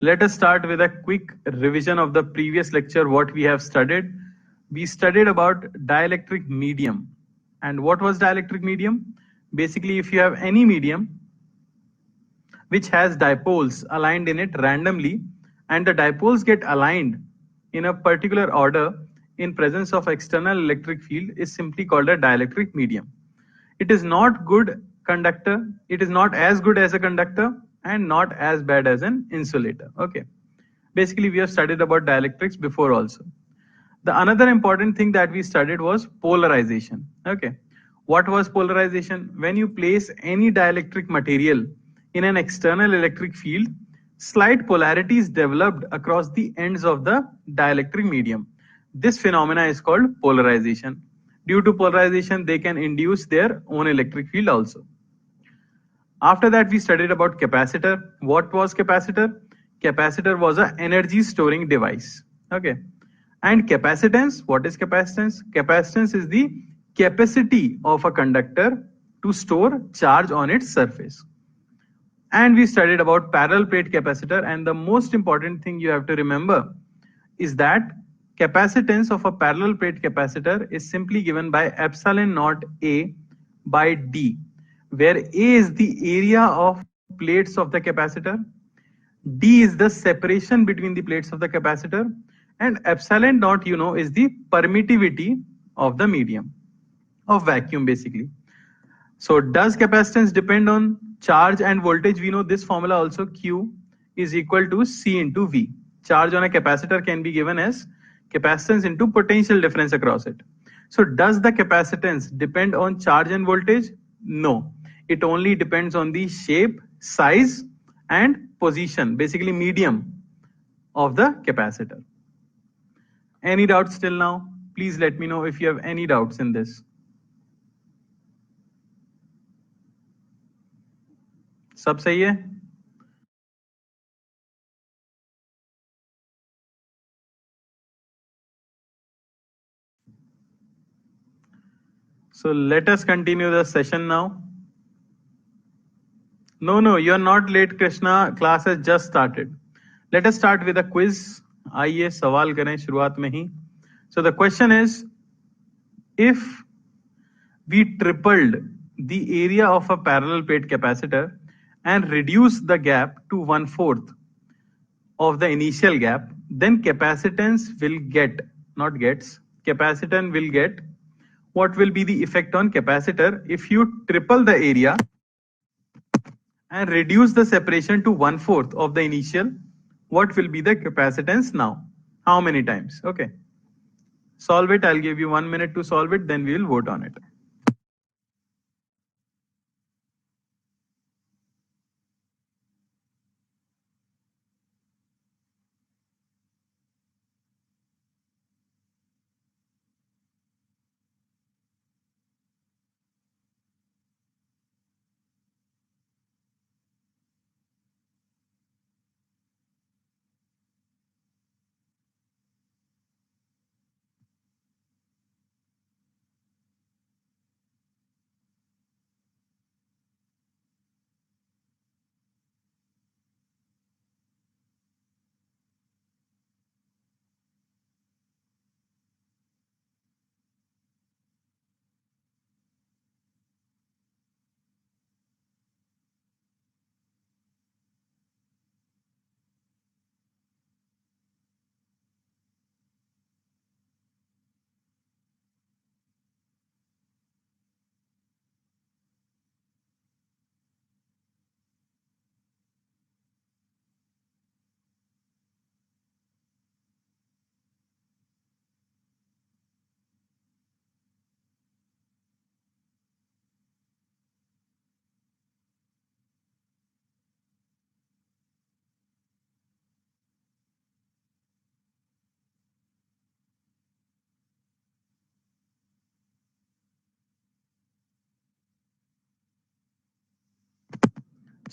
Let us start with a quick revision of the previous lecture, what we have studied. We studied about dielectric medium. And what was dielectric medium? Basically, if you have any medium which has dipoles aligned in it randomly, and the dipoles get aligned in a particular order in presence of external electric field, is simply called a dielectric medium. It is not good conductor, it is not as good as a conductor, and not as bad as an insulator. Okay, basically we have studied about dielectrics before also. The another important thing that we studied was polarization. Okay, what was polarization? When you place any dielectric material in an external electric field, slight polarity is developed across the ends of the dielectric medium. This phenomena is called polarization. Due to polarization, they can induce their own electric field also. After that, we studied about capacitor. What was capacitor? Capacitor was an energy storing device. Okay. And capacitance, what is capacitance? Capacitance is the capacity of a conductor to store charge on its surface. And we studied about parallel plate capacitor, and the most important thing you have to remember is that capacitance of a parallel plate capacitor is simply given by epsilon naught A by D, where A is the area of plates of the capacitor, D is the separation between the plates of the capacitor, and epsilon naught is the permittivity of the medium, of vacuum basically. So does capacitance depend on charge and voltage? We know this formula also, Q is equal to C into V. Charge on a capacitor can be given as capacitance into potential difference across it. So does the capacitance depend on charge and voltage? No. It only depends on the shape, size, and position, basically medium of the capacitor. Any doubts till now? Please let me know if you have any doubts in this. सब सही है? So let us continue the session now. No, you are not late, Krishna. Class has just started. Let us start with a quiz. आइए सवाल करें शुरुआत में ही. So the question is, if we tripled the area of a parallel plate capacitor and reduced the gap to 1/4 of the initial gap, then capacitance will get, not gets, capacitance will get, what will be the effect on capacitor if you triple the area and reduce the separation to 1/4 of the initial? What will be the capacitance now? How many times? Okay. Solve it. I'll give you 1 minute to solve it, then we will vote on it.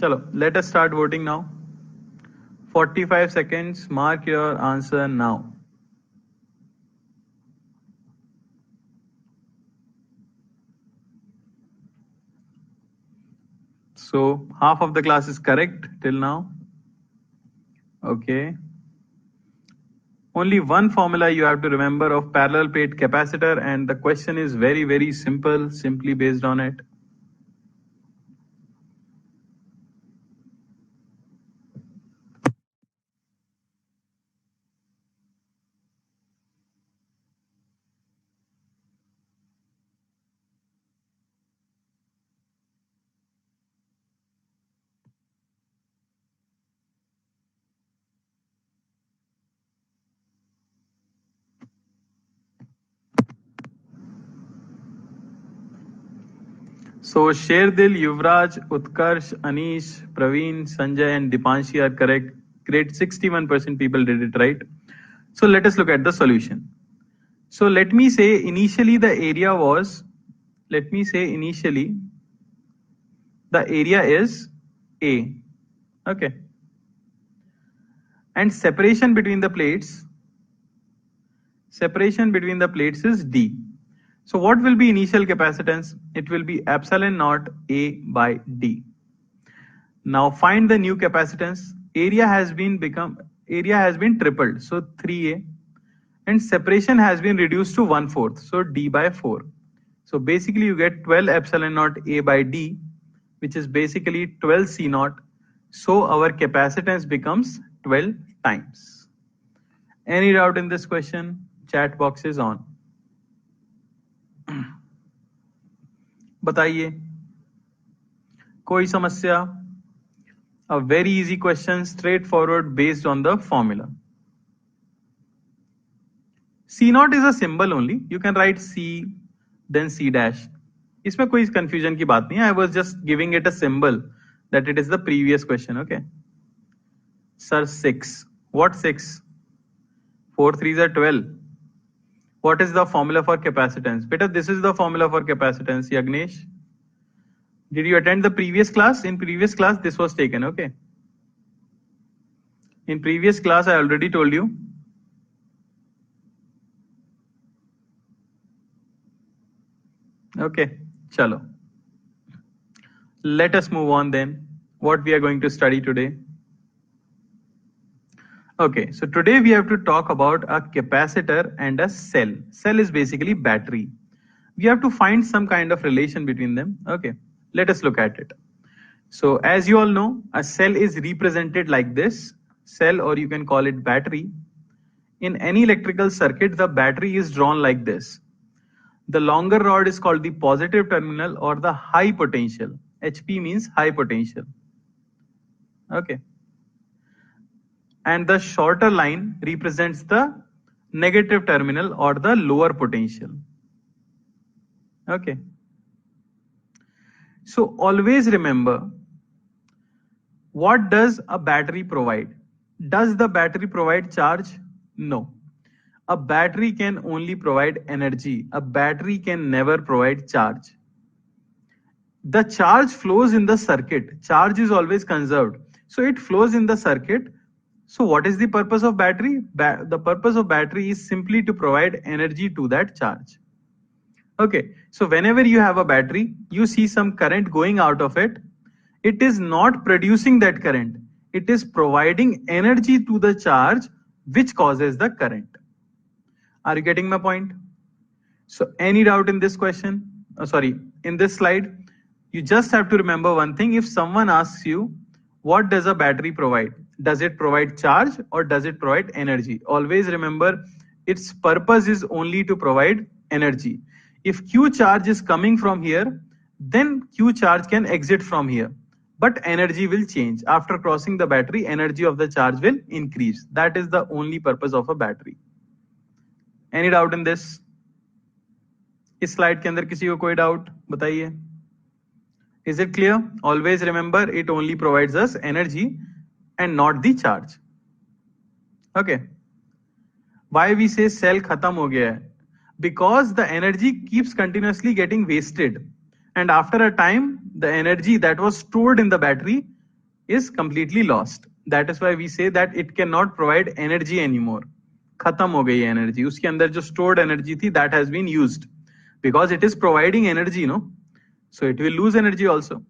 Chalo, let us start voting now. 45 seconds. Mark your answer now. So half of the class is correct till now. Okay. Only one formula you have to remember of parallel plate capacitor, and the question is very, very simple, simply based on it. So Sherdil, Yuvraj, Utkarsh, Anish, Praveen, Sanjay, and Dipanshi are correct. Great, 61% people did it right. So let us look at the solution. So let me say initially the area was, let me say initially the area is A. Okay. And separation between the plates is D. So what will be initial capacitance? It will be epsilon naught A by D. Now find the new capacitance. Area has been tripled, so 3A, and separation has been reduced to 1/4, so D by 4. So basically you get 12 epsilon naught A by D, which is basically 12 C naught. So our capacitance becomes 12 times. Any doubt in this question? Chat box is on. बताइए, कोई समस्या? A very easy question, straightforward, based on the formula. C naught is a symbol only. You can write C, then C dash. इसमें कोई confusion की बात नहीं है. I was just giving it a symbol that it is the previous question. Okay. Sir, 6. What 6? 4 3s are 12. What is the formula for capacitance? Beta, this is the formula for capacitance. Yagnesh, did you attend the previous class? In previous class, this was taken. Okay. In previous class, I already told you. Okay, chalo. Let us move on then. What we are going to study today. Okay, so today we have to talk about a capacitor and a cell. Cell is basically battery. We have to find some kind of relation between them. Okay, let us look at it. So as you all know, a cell is represented like this. Cell, or you can call it battery. In any electrical circuit, the battery is drawn like this. The longer rod is called the positive terminal or the high potential. HP means high potential. Okay. And the shorter line represents the negative terminal or the lower potential. Okay. So always remember, what does a battery provide? Does the battery provide charge? No. A battery can only provide energy. A battery can never provide charge. The charge flows in the circuit. Charge is always conserved. So it flows in the circuit. So what is the purpose of battery? The purpose of battery is simply to provide energy to that charge. Okay, so whenever you have a battery, you see some current going out of it. It is not producing that current. It is providing energy to the charge, which causes the current. Are you getting my point? So any doubt in this question? In this slide, you just have to remember one thing. If someone asks you, what does a battery provide? Does it provide charge or does it provide energy? Always remember, its purpose is only to provide energy. If Q charge is coming from here, then Q charge can exit from here. But energy will change. After crossing the battery, energy of the charge will increase. That is the only purpose of a battery. Any doubt in this? इस slide के अंदर किसी को कोई doubt बताइए. Is it clear? Always remember, it only provides us energy and not the charge. Okay. Why we say cell khatam ho gaya hai? Because the energy keeps continuously getting wasted, and after a time the energy that was stored in the battery is completely lost. That is why we say that it cannot provide energy anymore. Khatam ho gayi energy. Uske andar jo stored energy thi, that has been used. Because it is providing energy, no? So it will lose energy also.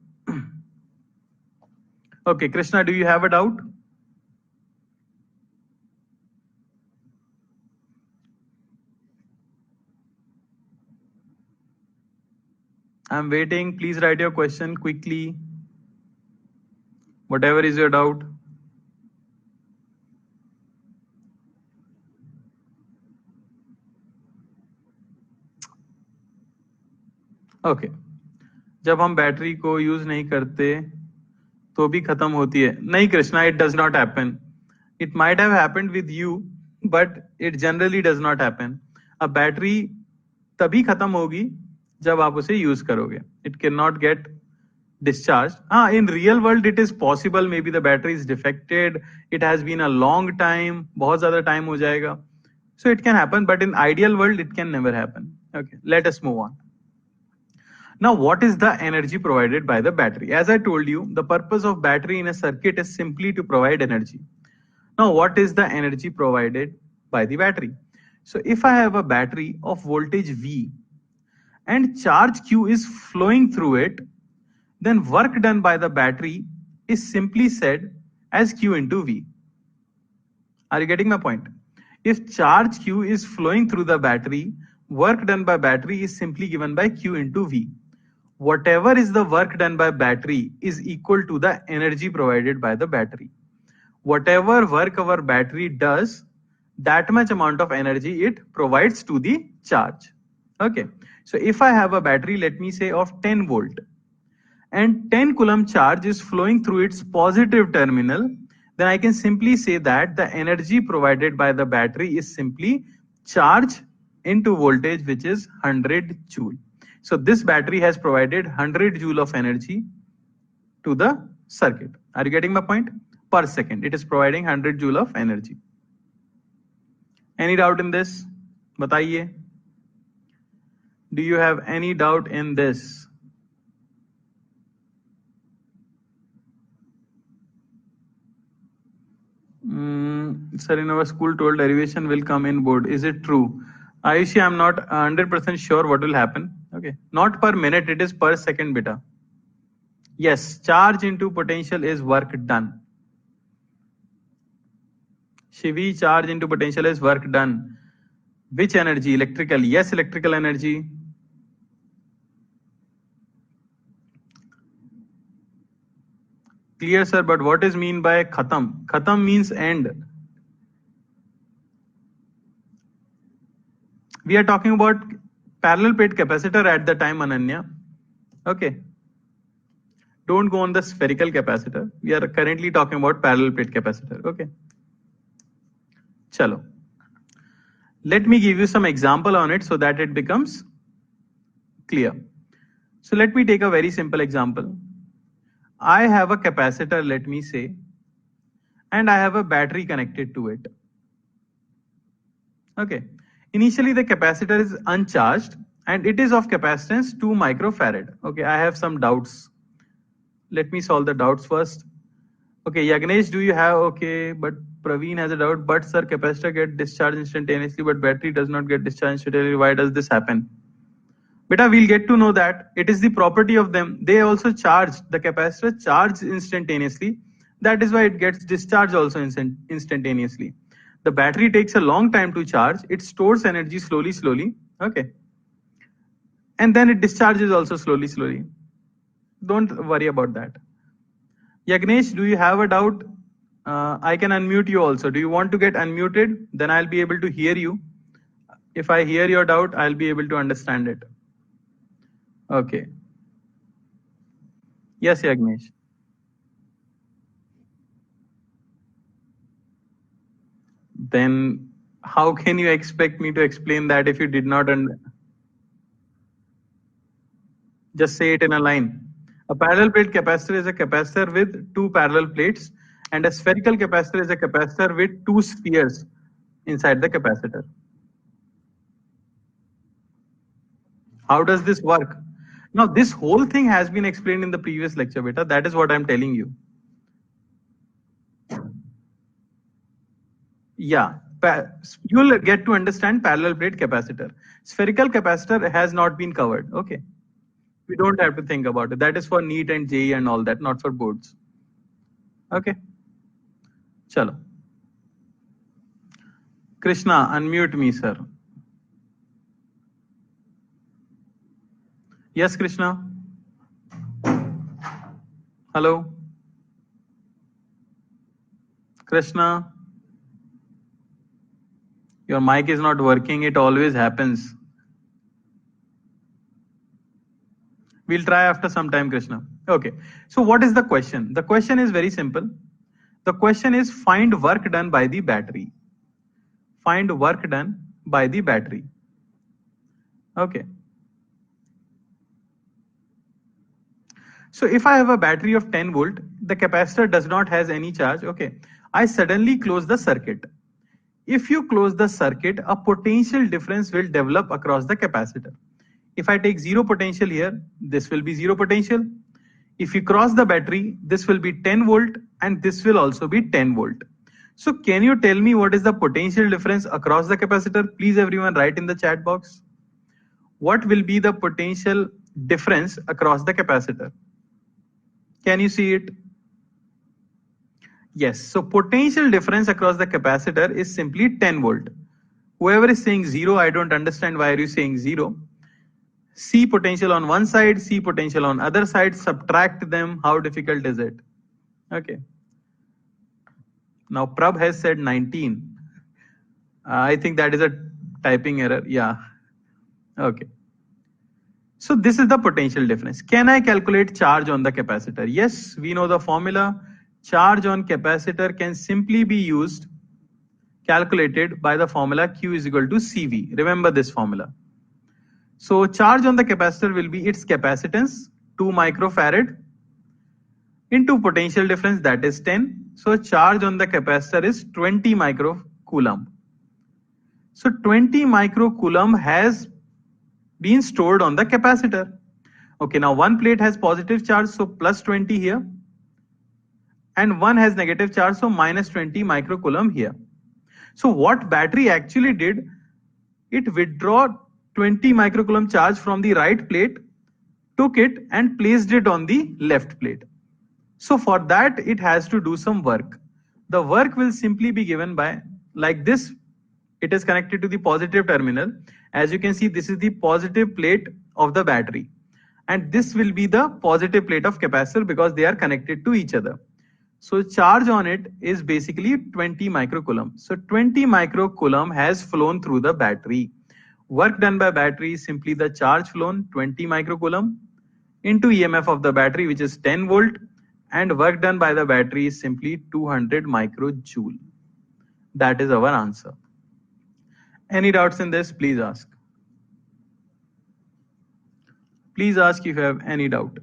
Okay, Krishna, do you have a doubt? I'm waiting. Please write your question quickly. Whatever is your doubt. Okay जब हम battery को use नहीं करते तो भी खत्म होती है नहीं Krishna it does not happen it might have happened with you but it generally does not happen अब बैटरी तभी खत्म होगी जब आप उसे यूज करोगे it can not get discharge हाँ in real world it is possible maybe the battery is defected it has been a long time बहुत ज्यादा टाइम हो जाएगा so it can happen but in ideal world it can never happen okay let us move on. Now, what is the energy provided by the battery? As I told you, the purpose of battery in a circuit is simply to provide energy. Now, what is the energy provided by the battery? So, if I have a battery of voltage V and charge Q is flowing through it, then work done by the battery is simply said as Q into V. Are you getting my point? If charge Q is flowing through the battery, work done by battery is simply given by Q into V. Whatever is the work done by battery is equal to the energy provided by the battery. Whatever work our battery does, that much amount of energy it provides to the charge. Okay, so if I have a battery, let me say of 10 volt, and 10 coulomb charge is flowing through its positive terminal, then I can simply say that the energy provided by the battery is simply charge into voltage, which is 100 joule. So this battery has provided 100 joule of energy to the circuit. Are you getting my point? Per second, it is providing 100 joule of energy. Any doubt in this? Bataiye. Do you have any doubt in this? Sir, in our school told derivation will come in board. Is it true? Ayushi, I'm not 100% sure what will happen. Okay, not per minute, it is per second beta. Yes, charge into potential is work done. Shivi, charge into potential is work done. Which energy? Electrical. Yes, electrical energy. Clear, sir, but what is mean by khatam? Khatam means end. We are talking about parallel plate capacitor at the time, Ananya. Okay. Don't go on the spherical capacitor. We are currently talking about parallel plate capacitor. Okay. Chalo. Let me give you some example on it so that it becomes clear. So let me take a very simple example. I have a capacitor, let me say, and I have a battery connected to it. Okay. Initially, the capacitor is uncharged and it is of capacitance 2 microfarad. Okay, I have some doubts. Let me solve the doubts first. Okay, Yagnesh, do you have? Okay, but Praveen has a doubt. But sir, capacitor get discharged instantaneously, but battery does not get discharged instantaneously. Why does this happen? Beta, we'll get to know that. It is the property of them. They also charge. The capacitor charges instantaneously. That is why it gets discharged also instantaneously. The battery takes a long time to charge. It stores energy slowly. Okay. And then it discharges also slowly. Don't worry about that. Yagnesh, do you have a doubt? I can unmute you also. Do you want to get unmuted? Then I'll be able to hear you. If I hear your doubt, I'll be able to understand it. Okay. Yes, Yagnesh. Then how can you expect me to explain that if you did not just say it in a line? A parallel plate capacitor is a capacitor with 2 parallel plates, and a spherical capacitor is a capacitor with 2 spheres inside the capacitor. How does this work? Now, this whole thing has been explained in the previous lecture, beta. That is what I'm telling you. Yeah, you'll get to understand parallel plate capacitor. Spherical capacitor has not been covered. Okay. We don't have to think about it. That is for NEET and JEE and all that, not for boards. Okay. Chalo. Krishna, unmute me, sir. Yes, Krishna. Hello. Krishna. Your mic is not working. It always happens. We'll try after some time, Krishna. Okay. So what is the question? The question is very simple. The question is find work done by the battery. Find work done by the battery. Okay. So if I have a battery of 10 volt, the capacitor does not has any charge. Okay. I suddenly close the circuit. If you close the circuit, a potential difference will develop across the capacitor. If I take zero potential here, this will be zero potential. If you cross the battery, this will be 10 volt and this will also be 10 volt. So can you tell me what is the potential difference across the capacitor? Please everyone write in the chat box. What will be the potential difference across the capacitor? Can you see it? Yes, so potential difference across the capacitor is simply 10 volt. Whoever is saying zero, I don't understand why are you saying zero. C potential on one side, C potential on other side, subtract them. How difficult is it? Okay. Now Prabh has said 19. I think that is a typing error. Yeah. Okay. So this is the potential difference. Can I calculate charge on the capacitor? Yes, we know the formula. Charge on capacitor can simply be used, calculated by the formula Q is equal to CV. Remember this formula. So charge on the capacitor will be its capacitance, 2 microfarad, into potential difference, that is 10. So charge on the capacitor is 20 microcoulomb. So 20 microcoulomb has been stored on the capacitor. Okay, now one plate has positive charge, so plus 20 here. And one has negative charge, so minus 20 microcoulomb here. So what battery actually did, it withdraw 20 microcoulomb charge from the right plate, took it and placed it on the left plate. So for that, it has to do some work. The work will simply be given by, like this, it is connected to the positive terminal. As you can see, this is the positive plate of the battery. And this will be the positive plate of capacitor because they are connected to each other. So charge on it is basically 20 microcoulomb. So 20 microcoulomb has flown through the battery. Work done by battery is simply the charge flown 20 microcoulomb into EMF of the battery, which is 10 volt, and work done by the battery is simply 200 microjoule. That is our answer. Any doubts in this? Please ask. Please ask if you have any doubt.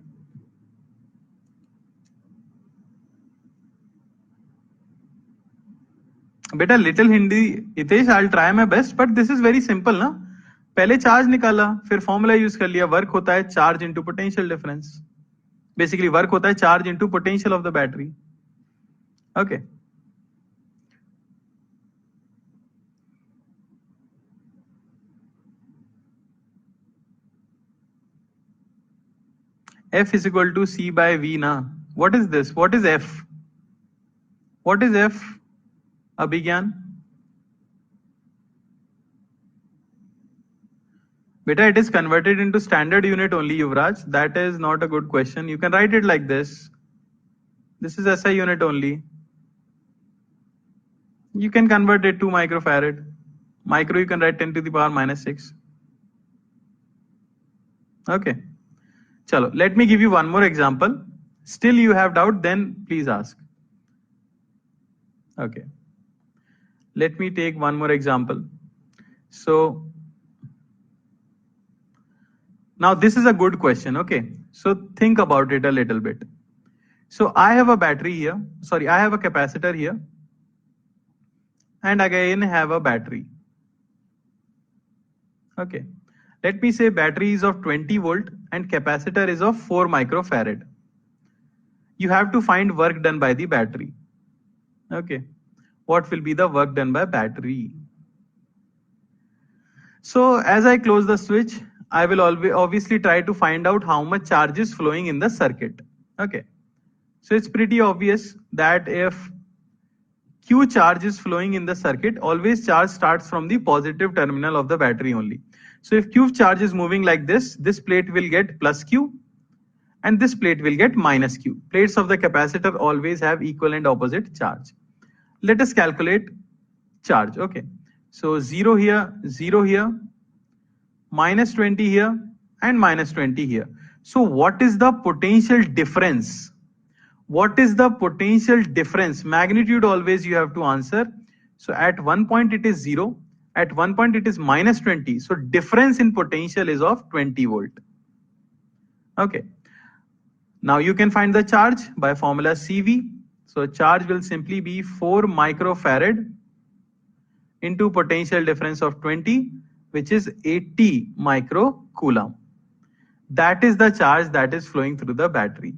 बेटा little Hindi Hitesh, I'll try my best, but this is very simple ना. पहले charge निकाला, फिर formula use कर लिया. Work होता है charge into potential difference. Basically work होता है charge into potential of the battery. Okay. F is equal to C by V ना. What is this? What is F? What is F? Abhigyan. Beta, it is converted into standard unit only, Yuvraj. That is not a good question. You can write it like this. This is SI unit only. You can convert it to microfarad. Micro, you can write 10 to the power minus 6. Okay. Chalo, let me give you one more example. Still you have doubt, then please ask. Okay. Let me take one more example. So now this is a good question. Okay. So think about it a little bit. So I have a battery here. Sorry, I have a capacitor here. And again have a battery. Okay. Let me say battery is of 20 volt and capacitor is of 4 microfarad. You have to find work done by the battery. Okay. What will be the work done by battery? So as I close the switch, I will obviously try to find out how much charge is flowing in the circuit. Okay. So it's pretty obvious that if Q charge is flowing in the circuit, always charge starts from the positive terminal of the battery only. So if Q charge is moving like this plate will get plus Q and this plate will get minus Q. Plates of the capacitor always have equal and opposite charge. Let us calculate charge. Okay, so 0 here, minus 20 here and minus 20 here. So what is the potential difference? What is the potential difference? Magnitude always you have to answer. So at one point it is 0, at one point it is minus 20. So difference in potential is of 20 volt. Okay. Now you can find the charge by formula CV. So charge will simply be 4 microfarad into potential difference of 20, which is 80 microcoulomb. That is the charge that is flowing through the battery.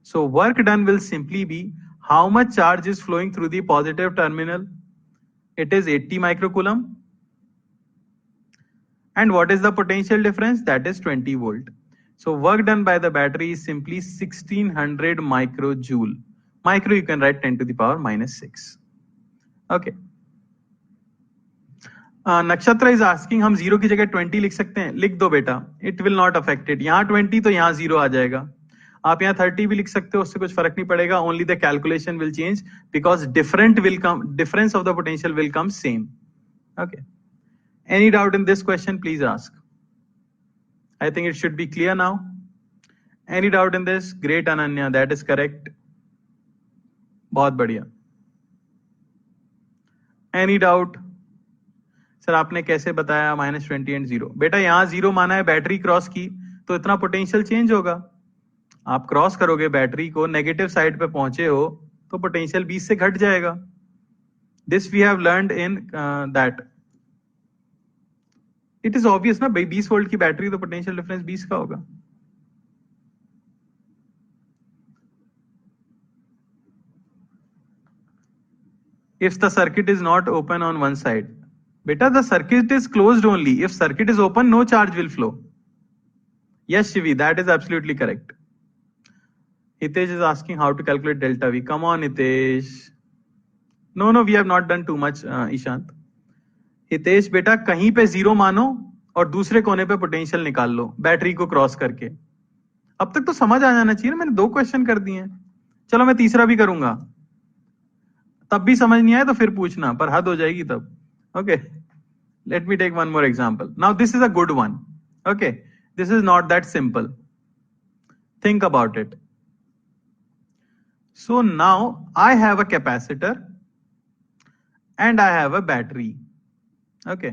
So work done will simply be how much charge is flowing through the positive terminal. It is 80 microcoulomb. And what is the potential difference? That is 20 volt. So work done by the battery is simply 1600 microjoule. Micro you can write 10 to the power minus 6. Okay. नक्षत्र is asking हम 0 की जगह 20 लिख सकते हैं? लिख दो बेटा, इट विल नॉट अफेक्टेड. यहाँ 20 तो यहाँ 0 आ जाएगा. आप यहाँ 30 भी लिख सकते हो, उससे कुछ फर्क नहीं पड़ेगा. Only the calculation will change because difference of the potential will come same. Okay. Any doubt in this question please ask. I think it should be clear now. Any doubt in this? Great Ananya, that is correct. बहुत बढ़िया. Any doubt? Sir आपने कैसे बताया -20 and 0? बेटा यहाँ 0 माना है, battery cross की तो इतना पोटेंशियल चेंज होगा. आप क्रॉस करोगे बैटरी को, नेगेटिव साइड पे पहुंचे हो तो पोटेंशियल 20 से घट जाएगा. This we have learned in that. It is obvious ना भाई, 20 वोल्ट की बैटरी तो पोटेंशियल डिफरेंस 20 का होगा. If the circuit is not open on one side, beta the circuit is closed only. If circuit is open, no charge will flow. Yes, Shivi, that is absolutely correct. Hitesh is asking how to calculate delta V. Come on, Hitesh. No, we have not done too much, Ishant. Hitesh बेटा कहीं पे 0 मानो और दूसरे कोने पे potential निकाल लो battery को क्रॉस करके. अब तक तो समझ आ जाना चाहिए ना, मैंने 2 क्वेश्चन कर दिए. चलो मैं तीसरा भी करूंगा, तब भी समझ नहीं आया तो फिर पूछना, पर हद हो जाएगी तब. Okay, let me take one more example. Now this is a good one. Okay, this is not that simple. Think about it. So now I have a capacitor and I have a battery. Okay,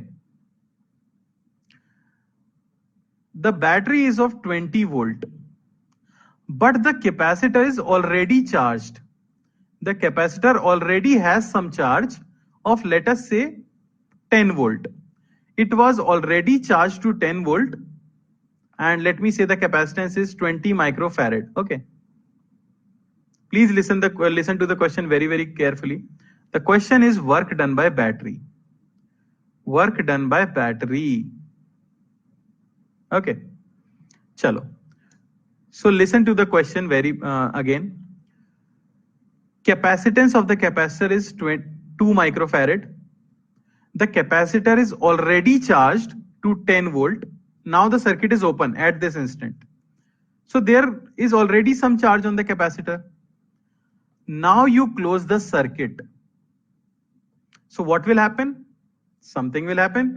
the battery is of 20 volt, but the capacitor is already charged. The capacitor already has some charge of, let us say, 10 volt. It was already charged to 10 volt, and let me say the capacitance is 20 microfarad. Okay, please listen to the question very carefully. The question is work done by battery. Work done by battery. Okay, chalo. So listen to the question again. Capacitance of the capacitor is 2 microfarad. The capacitor is already charged to 10 volt. Now the circuit is open at this instant. So there is already some charge on the capacitor. Now you close the circuit. So what will happen? Something will happen,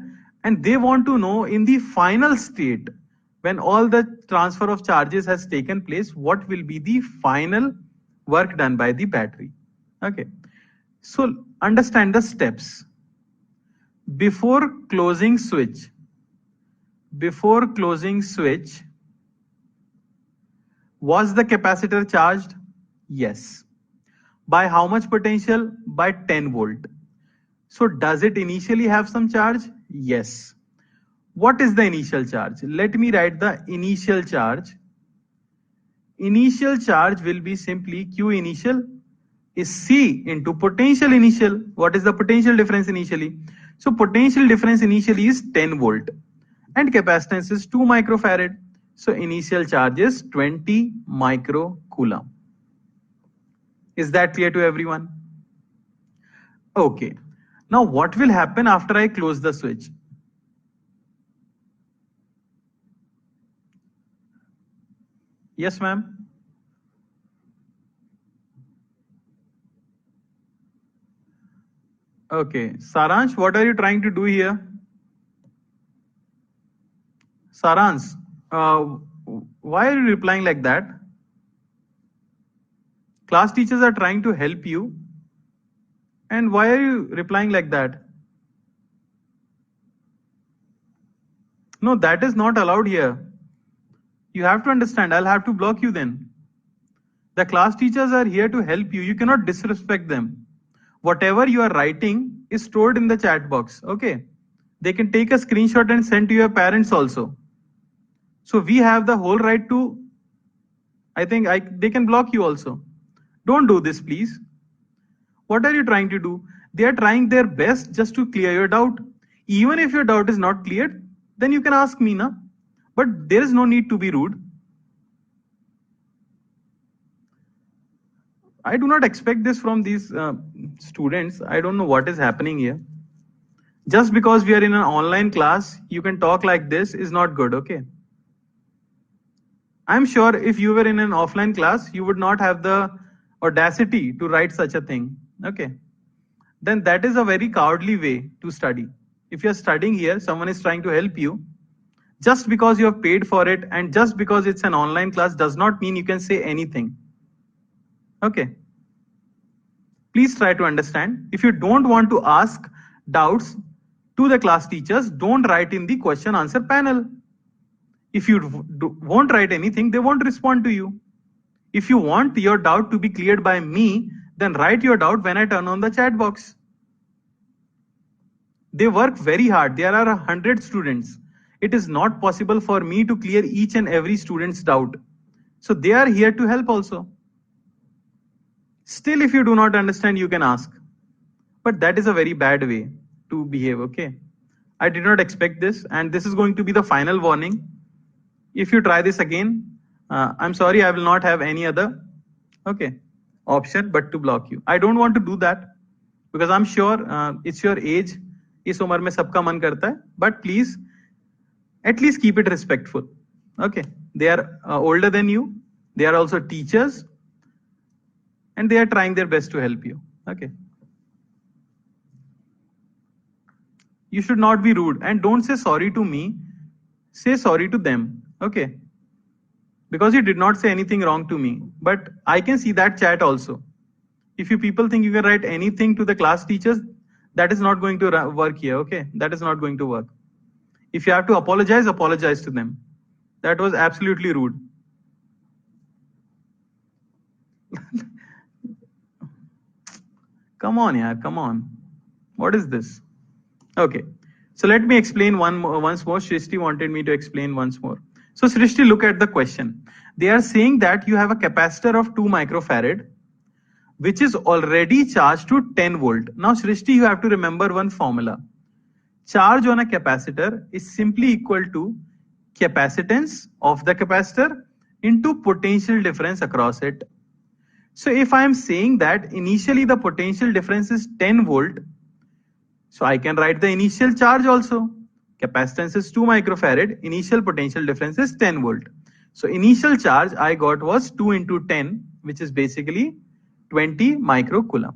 and they want to know in the final state, when all the transfer of charges has taken place, what will be the final work done by the battery. Okay, so understand the steps. Before closing switch, was the capacitor charged? Yes. By how much potential? By 10 volt. So does it initially have some charge? Yes. What is the initial charge? Let me write the initial charge. Initial charge will be simply Q initial is C into potential initial. What is the potential difference initially? So potential difference initially is 10 volt and capacitance is 2 microfarad. So initial charge is 20 microcoulomb. Is that clear to everyone? Okay. Now what will happen after I close the switch? Yes, ma'am. Okay. Saransh, what are you trying to do here? Saransh, uh, why are you replying like that? Class teachers are trying to help you. And why are you replying like that? No, that is not allowed here. You have to understand, I'll have to block you then. The class teachers are here to help you. You cannot disrespect them. Whatever you are writing is stored in the chat box. Okay. They can take a screenshot and send to your parents also. So we have the whole right to, they can block you also. Don't do this, please. What are you trying to do? They are trying their best just to clear your doubt. Even if your doubt is not cleared, then you can ask me, na? But there is no need to be rude. I do not expect this from these students. I don't know what is happening here. Just because we are in an online class, you can talk like this is not good, okay? I'm sure if you were in an offline class, you would not have the audacity to write such a thing, okay? Then that is a very cowardly way to study. If you're studying here, someone is trying to help you. Just because you have paid for it and just because it's an online class does not mean you can say anything. Okay. Please try to understand. If you don't want to ask doubts to the class teachers, don't write in the question answer panel. If you won't write anything, they won't respond to you. If you want your doubt to be cleared by me, then write your doubt when I turn on the chat box. They work very hard. There are 100 students. It is not possible for me to clear each and every student's doubt. So they are here to help also. Still, if you do not understand, you can ask. But that is a very bad way to behave, okay? I did not expect this, and this is going to be the final warning. If you try this again, I'm sorry, I will not have any other, okay, option but to block you. I don't want to do that because I'm sure it's your age. इस उम्र में सबका मन करता है, but please at least keep it respectful. Okay, they are older than you. They are also teachers, and they are trying their best to help you. Okay. You should not be rude and don't say sorry to me. Say sorry to them. Okay. Because you did not say anything wrong to me, but I can see that chat also. If you people think you can write anything to the class teachers, that is not going to work here. Okay. That is not going to work. If you have to apologize, apologize to them. That was absolutely rude. Come on, yeah, come on. What is this? Okay, so let me explain once more. Srishti wanted me to explain once more. So Srishti, look at the question. They are saying that you have a capacitor of 2 microfarad, which is already charged to 10 volt. Now Srishti, you have to remember one formula. Charge on a capacitor is simply equal to capacitance of the capacitor into potential difference across it. So if I am saying that initially the potential difference is 10 volt, so I can write the initial charge also. Capacitance is 2 microfarad, initial potential difference is 10 volt. So initial charge I got was 2 into 10, which is basically 20 microcoulomb.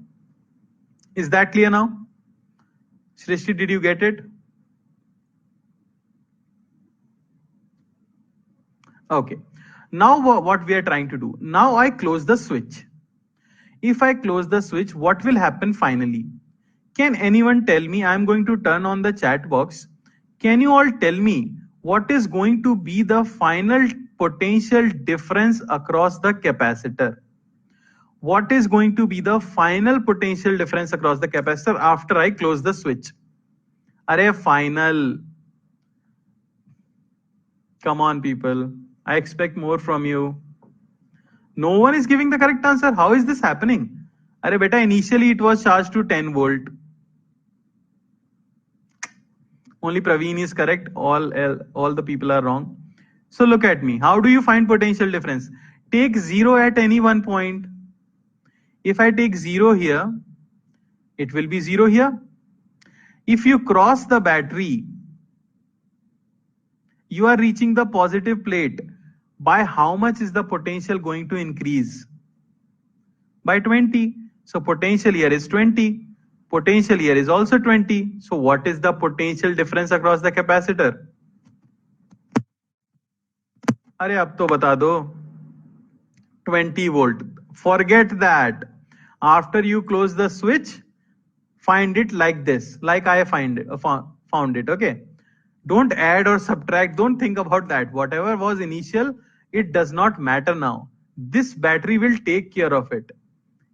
Is that clear now? Srishti, did you get it? Okay. Now what we are trying to do? Now I close the switch. If I close the switch, what will happen finally? Can anyone tell me? I'm going to turn on the chat box. Can you all tell me what is going to be the final potential difference across the capacitor? What is going to be the final potential difference across the capacitor after I close the switch? Arey, final. Come on, people. I expect more from you. No one is giving the correct answer. How is this happening? Arey beta, initially it was charged to 10 volt. Only Praveen is correct. All the people are wrong. So look at me. How do you find potential difference? Take 0 at any one point. If I take 0 here, it will be 0 here. If you cross the battery, you are reaching the positive plate. by how much is the potential going to increase? By 20. So potential here is 20. Potential here is also 20. So what is the potential difference across the capacitor? अरे अब तो बता दो. 20 volt. Forget that. After you close the switch, find it like this, like I found it. Okay. Don't add or subtract. Don't think about that. Whatever was initial, it does not matter now. This battery will take care of it.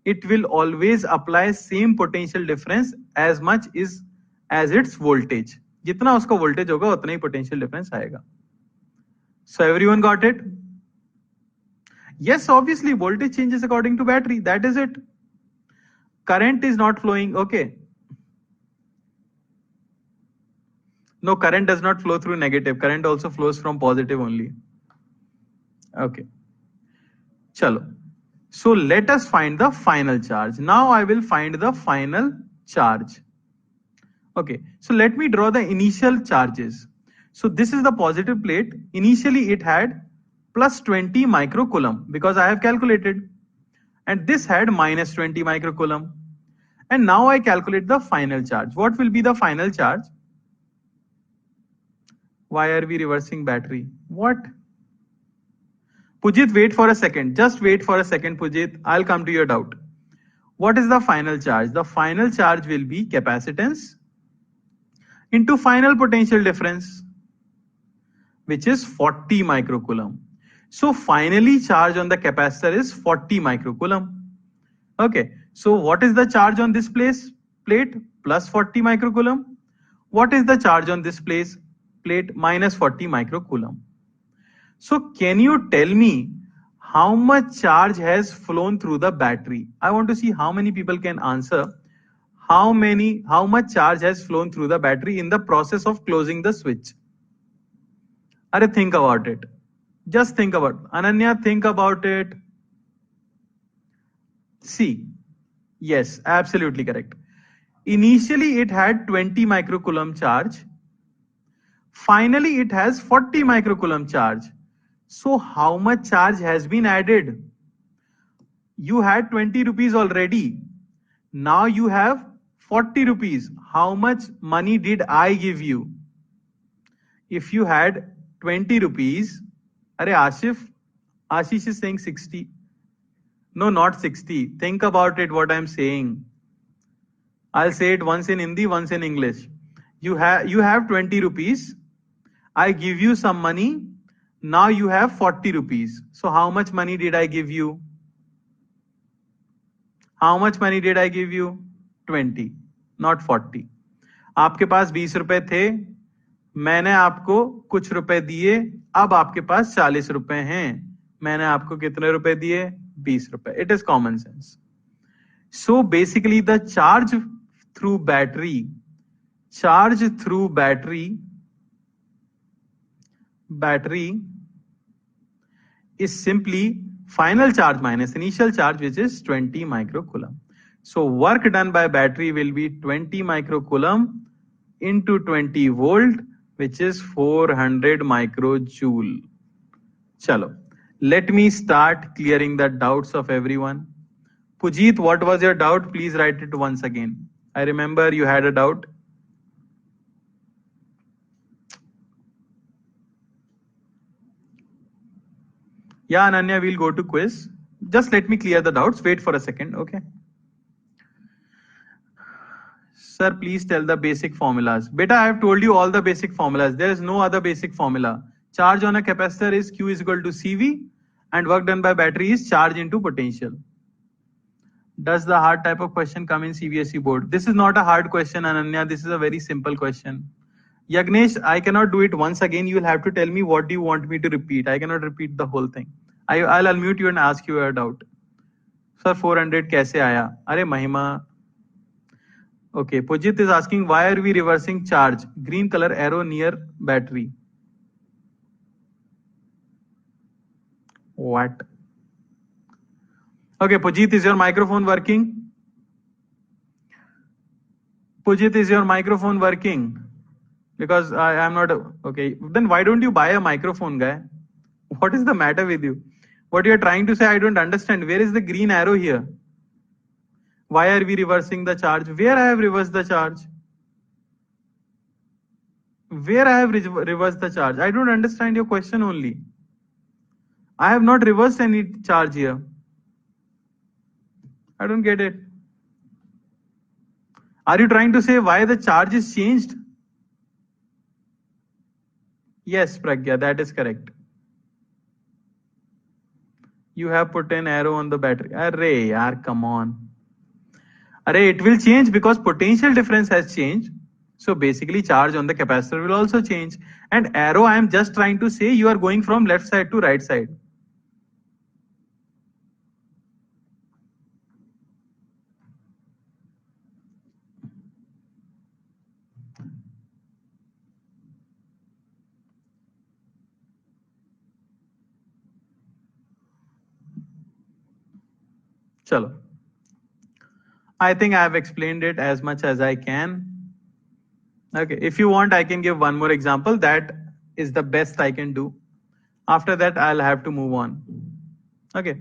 It will always apply same potential difference as much as its voltage. जितना उसका voltage होगा उतना ही potential difference आएगा. So everyone got it? Yes, obviously voltage changes according to battery. That is it. Current is not flowing. Okay. No, current does not flow through negative. Current also flows from positive only. Okay. Chalo. So let us find the final charge. Now I will find the final charge. Okay. So let me draw the initial charges. So this is the positive plate. Initially it had plus 20 microcoulomb because I have calculated. And this had minus 20 microcoulomb. And now I calculate the final charge. What will be the final charge? Why are we reversing battery? What? Pujit, wait for a second. Just wait for a second, Pujit. I'll come to your doubt. What is the final charge? The final charge will be capacitance into final potential difference, which is 40 microcoulomb. So finally charge on the capacitor is 40 microcoulomb. Okay. So what is the charge on this plate? Plus 40 microcoulomb. What is the charge on this plate? Minus 40 microcoulomb. So can you tell me how much charge has flown through the battery? I want to see how many people can answer how much charge has flown through the battery in the process of closing the switch. Arey, think about it. Just think about it. Ananya, think about it. See. Yes, absolutely correct. Initially, it had 20 microcoulomb charge. Finally, it has 40 microcoulomb charge. So how much charge has been added? You had 20 rupees already. Now you have 40 rupees. How much money did I give you? If you had 20 rupees, Ashish is saying 60. No, not 60. Think about it, what I'm saying. I'll say it once in Hindi, once in English. You have 20 rupees. I give you some money. Now you have 40 rupees. So how much money did I give you? How much money did I give you? 20, not 40. आपके पास 20 रुपए थे. मैंने आपको कुछ रुपए दिए. अब आपके पास 40 रुपए हैं. मैंने आपको कितने रुपए दिए? 20 रुपए. It is common sense. So basically the charge through battery is simply final charge minus initial charge, which is 20 microcoulomb. So work done by battery will be 20 microcoulomb into 20 volt, which is 400 microjoule. Chalo. Let me start clearing the doubts of everyone. Pujit, what was your doubt? Please write it once again. I remember you had a doubt. Yeah, Ananya, we'll go to quiz. Just let me clear the doubts. Wait for a second, okay? Sir, please tell the basic formulas. Beta, I have told you all the basic formulas. There is no other basic formula. Charge on a capacitor is Q is equal to CV, and work done by battery is charge into potential. Does the hard type of question come in CBSE board? This is not a hard question, Ananya. This is a very simple question. Yagnesh, I cannot do it once again. You will have to tell me what do you want me to repeat. I cannot repeat the whole thing. I'll unmute you and ask you a doubt. Sir, 400 कैसे आया? अरे महिमा. Okay, Pujit is asking, why are we reversing charge? Green color arrow near battery. What? Okay, Pujit, is your microphone working? Pujit, is your microphone working? Because I am not, okay. Then why don't you buy a microphone, guy? What is the matter with you? What you are trying to say, I don't understand. Where is the green arrow here? Why are we reversing the charge? Where I have reversed the charge? Where I have reversed the charge? I don't understand your question only. I have not reversed any charge here. I don't get it. Are you trying to say why the charge is changed? Yes, Pragya, that is correct. You have put an arrow on the battery. Array, yaar, come on. Array, it will change because potential difference has changed. So basically charge on the capacitor will also change. And arrow, I am just trying to say you are going from left side to right side. Chalo. I think I have explained it as much as I can. Okay, if you want, I can give one more example. That is the best I can do. After that, I'll have to move on. Okay.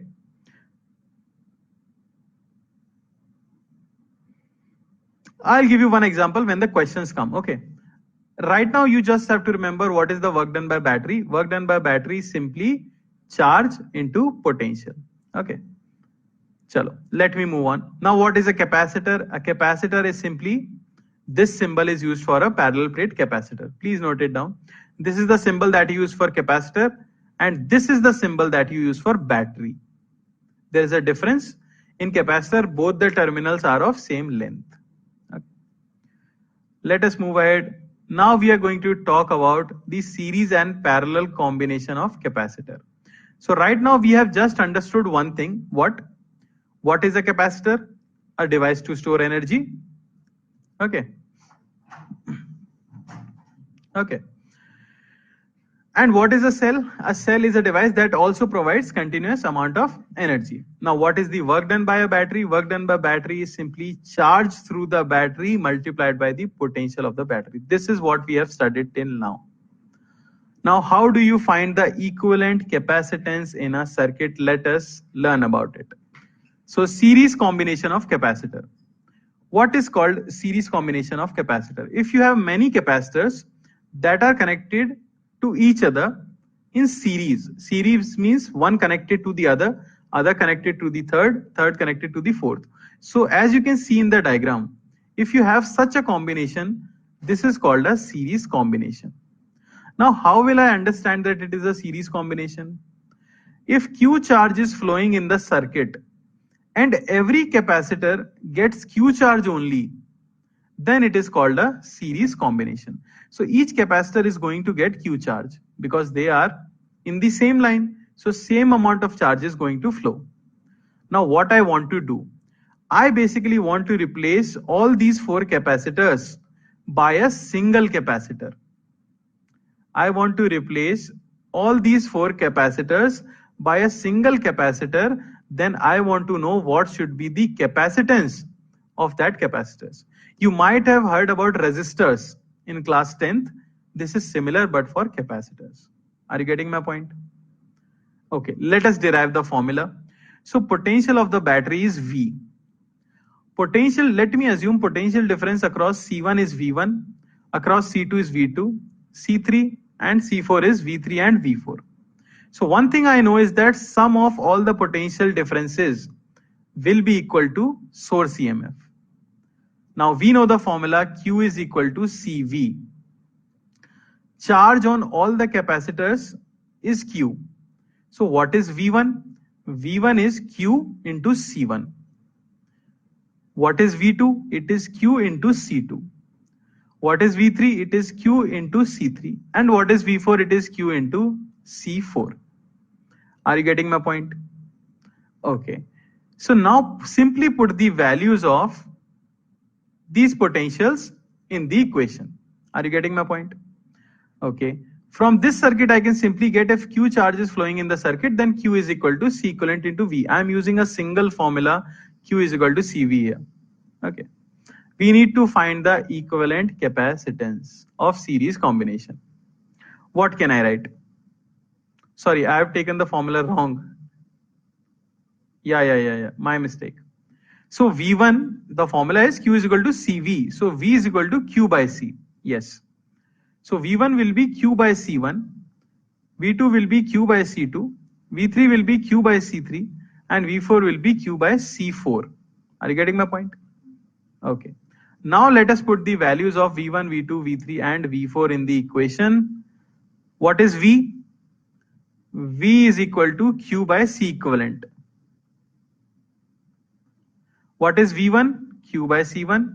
I'll give you one example when the questions come. Okay. Right now, you just have to remember what is the work done by battery. Work done by battery is simply charge into potential. Okay. Chalo, let me move on. Now, what is a capacitor? A capacitor is simply, this symbol is used for a parallel plate capacitor. Please note it down. This is the symbol that you use for capacitor, and this is the symbol that you use for battery. There is a difference. In capacitor, both the terminals are of same length. Okay. Let us move ahead. Now we are going to talk about the series and parallel combination of capacitor. So right now we have just understood one thing. What is a capacitor? A device to store energy. Okay. Okay. And what is a cell? A cell is a device that also provides continuous amount of energy. Now, what is the work done by a battery? Work done by battery is simply charge through the battery multiplied by the potential of the battery. This is what we have studied till now. Now, how do you find the equivalent capacitance in a circuit? Let us learn about it. So, series combination of capacitor. What is called series combination of capacitor? If you have many capacitors that are connected to each other in series. Series means one connected to the other connected to the third connected to the fourth. So as you can see in the diagram, if you have such a combination, this is called a series combination. Now, how will I understand that it is a series combination? If Q charge is flowing in the circuit and every capacitor gets Q charge only, then it is called a series combination. So each capacitor is going to get Q charge because they are in the same line. So same amount of charge is going to flow. Now what I want to do, I basically want to replace all these four capacitors by a single capacitor. I want to replace all these four capacitors by a single capacitor. Then I want to know what should be the capacitance of that capacitors. You might have heard about resistors in class 10th. This is similar but for capacitors. Are you getting my point? Okay, let us derive the formula. So potential of the battery is V. Potential, let me assume potential difference across C1 is V1, across C2 is V2, C3 and C4 is V3 and V4. So one thing I know is that sum of all the potential differences will be equal to source EMF. Now we know the formula Q is equal to CV. Charge on all the capacitors is Q. So what is V1? V1 is Q into C1. What is V2? It is Q into C2. What is V3? It is Q into C3. And what is V4? It is Q into C4. Are you getting my point? Okay. So now simply put the values of these potentials in the equation. Are you getting my point? Okay. From this circuit, I can simply get if Q charge is flowing in the circuit, then Q is equal to C equivalent into V. I am using a single formula, Q is equal to CV here. Okay. We need to find the equivalent capacitance of series combination. What can I write? Sorry, I have taken the formula wrong. Yeah. My mistake. So V1, the formula is Q is equal to CV. So V is equal to Q by C. Yes. So V1 will be Q by C1. V2 will be Q by C2. V3 will be Q by C3. And V4 will be Q by C4. Are you getting my point? Okay. Now let us put the values of V1, V2, V3 and V4 in the equation. What is V? V is equal to Q by C equivalent. What is V1? Q by C1.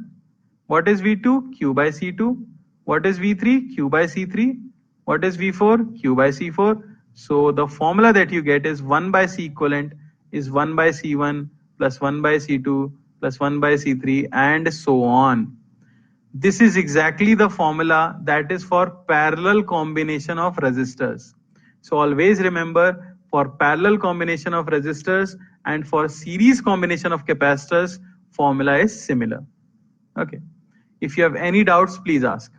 What is V2? Q by C2. What is V3? Q by C3. What is V4? Q by C4. So the formula that you get is 1 by C equivalent is 1 by C1 plus 1 by C2 plus 1 by C3 and so on. This is exactly the formula that is for parallel combination of resistors. So always remember, for parallel combination of resistors and for series combination of capacitors, formula is similar. Okay. If you have any doubts, please ask.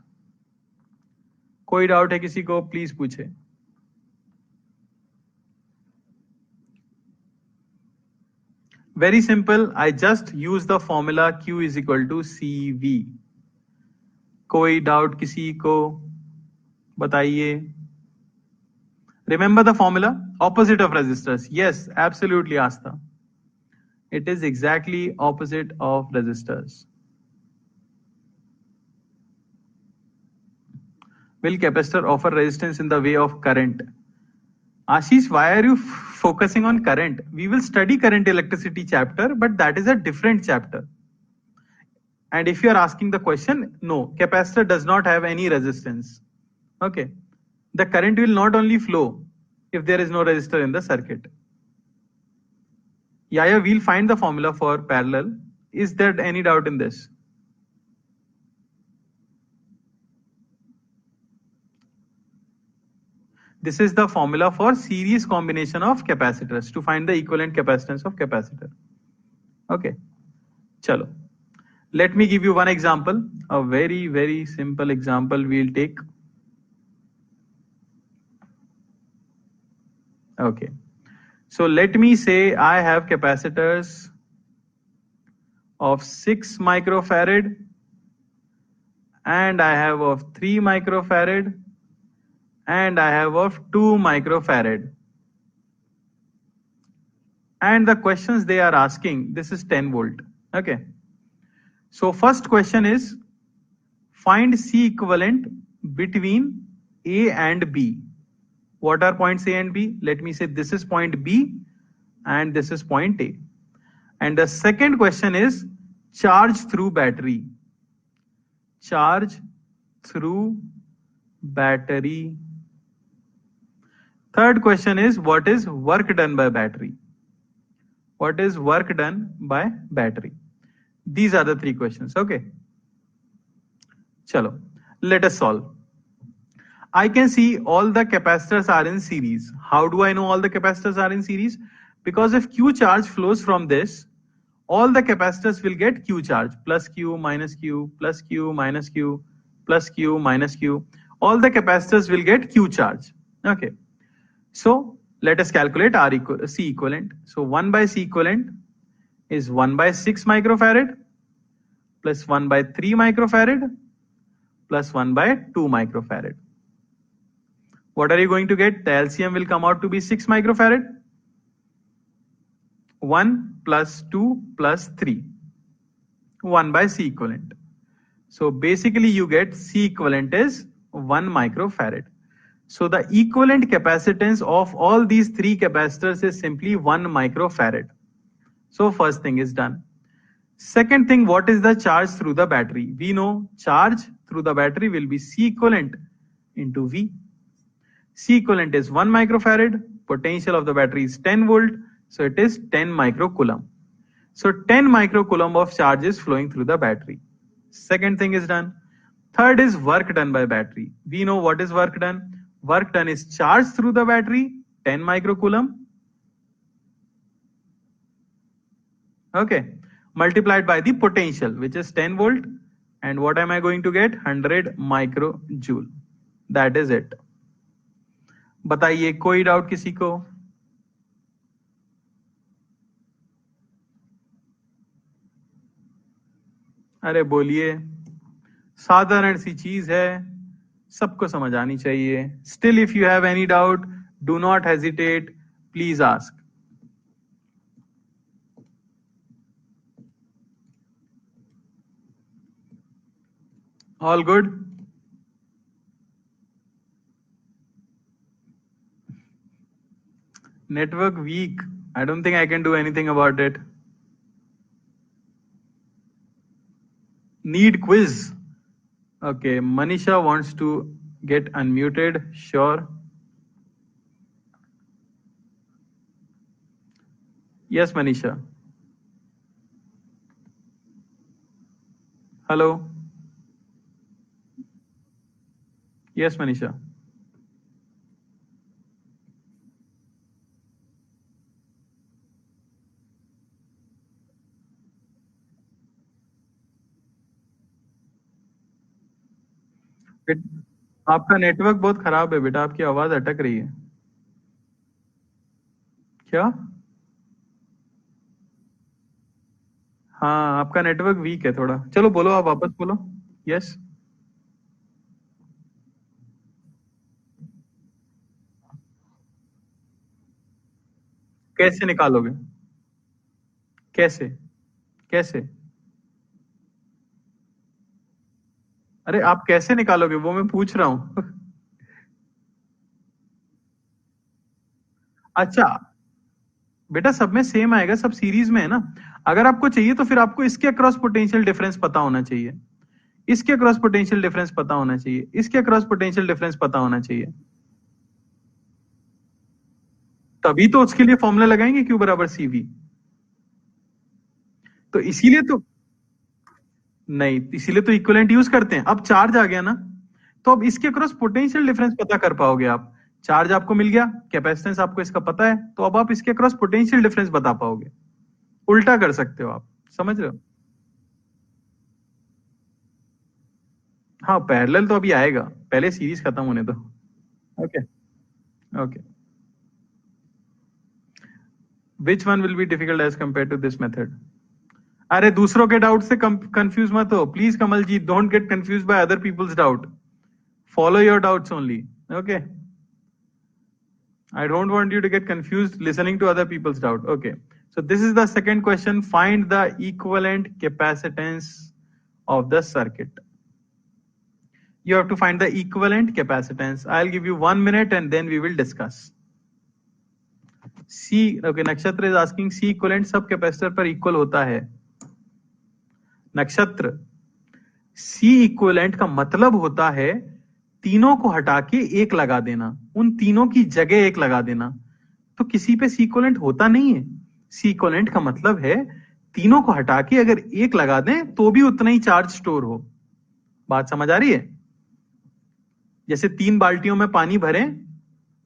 कोई doubt है किसी को, please पूछे. Very simple. I just use the formula Q is equal to CV. कोई doubt किसी को बताइए. Remember the formula? Opposite of resistors. Yes, absolutely, Astha. It is exactly opposite of resistors. Will capacitor offer resistance in the way of current? Ashish, why are you focusing on current? We will study current electricity chapter, but that is a different chapter. And if you are asking the question, no, capacitor does not have any resistance. Okay. The current will not only flow if there is no resistor in the circuit. Yeah, we'll find the formula for parallel. Is there any doubt in this? This is the formula for series combination of capacitors to find the equivalent capacitance of capacitor. Okay. Chalo. Let me give you one example, a very, very simple example we'll take. Okay. So let me say I have capacitors of 6 microfarad and I have of 3 microfarad and I have of 2 microfarad. And the questions they are asking, this is 10 volt. Okay. So first question is, find C equivalent between A and B. What are points A and B? Let me say this is point B and this is point A. And the second question is charge through battery. Charge through battery. Third question is, what is work done by battery? What is work done by battery? These are the three questions. Okay. Chalo, let us solve. I can see all the capacitors are in series. How do I know all the capacitors are in series? Because if Q charge flows from this, all the capacitors will get Q charge, plus Q, minus Q, plus Q, minus Q, plus Q, minus Q. All the capacitors will get Q charge. Okay. So let us calculate C equivalent. So 1 by C equivalent is 1 by 6 microfarad plus 1 by 3 microfarad plus 1 by 2 microfarad. What are you going to get? The LCM will come out to be 6 microfarad. 1 plus 2 plus 3. 1 by C equivalent. So basically you get C equivalent is 1 microfarad. So the equivalent capacitance of all these three capacitors is simply 1 microfarad. So first thing is done. Second thing, what is the charge through the battery? We know charge through the battery will be C equivalent into V. C equivalent is 1 microfarad. Potential of the battery is 10 volt. So it is 10 microcoulomb. So 10 microcoulomb of charge is flowing through the battery. Second thing is done. Third is work done by battery. We know what is work done. Work done is charge through the battery, 10 microcoulomb. Okay. Multiplied by the potential, which is 10 volt. And what am I going to get? 100 microjoule. That is it. बताइए, कोई doubt किसी को? अरे बोलिए, साधारण सी चीज है, सबको समझ आनी चाहिए. Still if you have any doubt, do not hesitate, please ask. All good? Network weak. I don't think I can do anything about it. Need quiz. Okay, Manisha wants to get unmuted. Sure. Yes, Manisha. Hello. Yes, Manisha. आपका network बहुत खराब है बेटा, आपकी आवाज अटक रही है. क्या? हाँ, आपका नेटवर्क वीक है थोड़ा. चलो बोलो, आप वापस बोलो. यस. कैसे निकालोगे? कैसे? कैसे? अरे आप कैसे निकालोगे, वो मैं पूछ रहा हूँ. अच्छा, बेटा सब में सेम आएगा, सब सीरीज में है ना. अगर आपको चाहिए तो फिर आपको इसके अक्रॉस पोटेंशियल डिफरेंस पता होना चाहिए, इसके अक्रॉस पोटेंशियल डिफरेंस पता होना चाहिए, इसके अक्रॉस पोटेंशियल डिफरेंस पता होना चाहिए. तभी तो उसके लिए फॉर्मूला लगाएंगे, क्यू बराबर सीवी. तो इसीलिए तो, नहीं इसीलिए तो इक्विवेलेंट यूज करते हैं. अब चार्ज आ गया ना, तो अब इसके अक्रॉस पोटेंशियल डिफरेंस पता कर पाओगे आप. चार्ज आपको मिल गया, कैपेसिटेंस आपको इसका पता है, तो अब आप इसके अक्रॉस पोटेंशियल डिफरेंस बता पाओगे. उल्टा कर सकते हो आप. समझ रहे हो? हाँ, पैरेलल तो अभी आएगा, पहले सीरीज खत्म होने दो. Okay. Okay. Which one will be difficult as compare to this method? अरे दूसरों के डाउट से कंफ्यूज मत हो please, Kamal ji. Don't get confuse by other peoples doubt. Follow your doubts only. Okay. I don't want you to get confused listening to other people's doubt. Okay. So this is the second question. Find the equivalent capacitance of the circuit. You have to find the equivalent capacitance. I'll give you 1 minute and then we will discuss. C. Okay. Nakshatra is asking C equivalent सब capacitor पर equal होता है. नक्षत्र, सी equivalent का मतलब होता है तीनों को हटा के एक लगा देना, उन तीनों की जगह एक लगा देना. तो किसी पे सी इक्विवेलेंट होता नहीं है. सी इक्विवेलेंट का मतलब है तीनों को हटा के अगर एक लगा दें तो भी उतना ही चार्ज स्टोर हो. बात समझ आ रही है? जैसे 3 बाल्टियों में पानी भरें,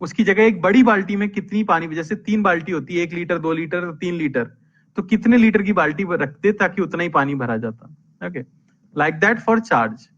उसकी जगह एक बड़ी बाल्टी में कितनी पानी, जैसे 3 बाल्टी होती है, 1 लीटर, 2 लीटर, 3 लीटर, तो कितने लीटर की बाल्टी रखते ताकि उतना ही पानी भरा जाता. Okay. Like that for charge.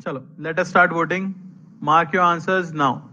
चलो, let us start voting. Mark your answers now.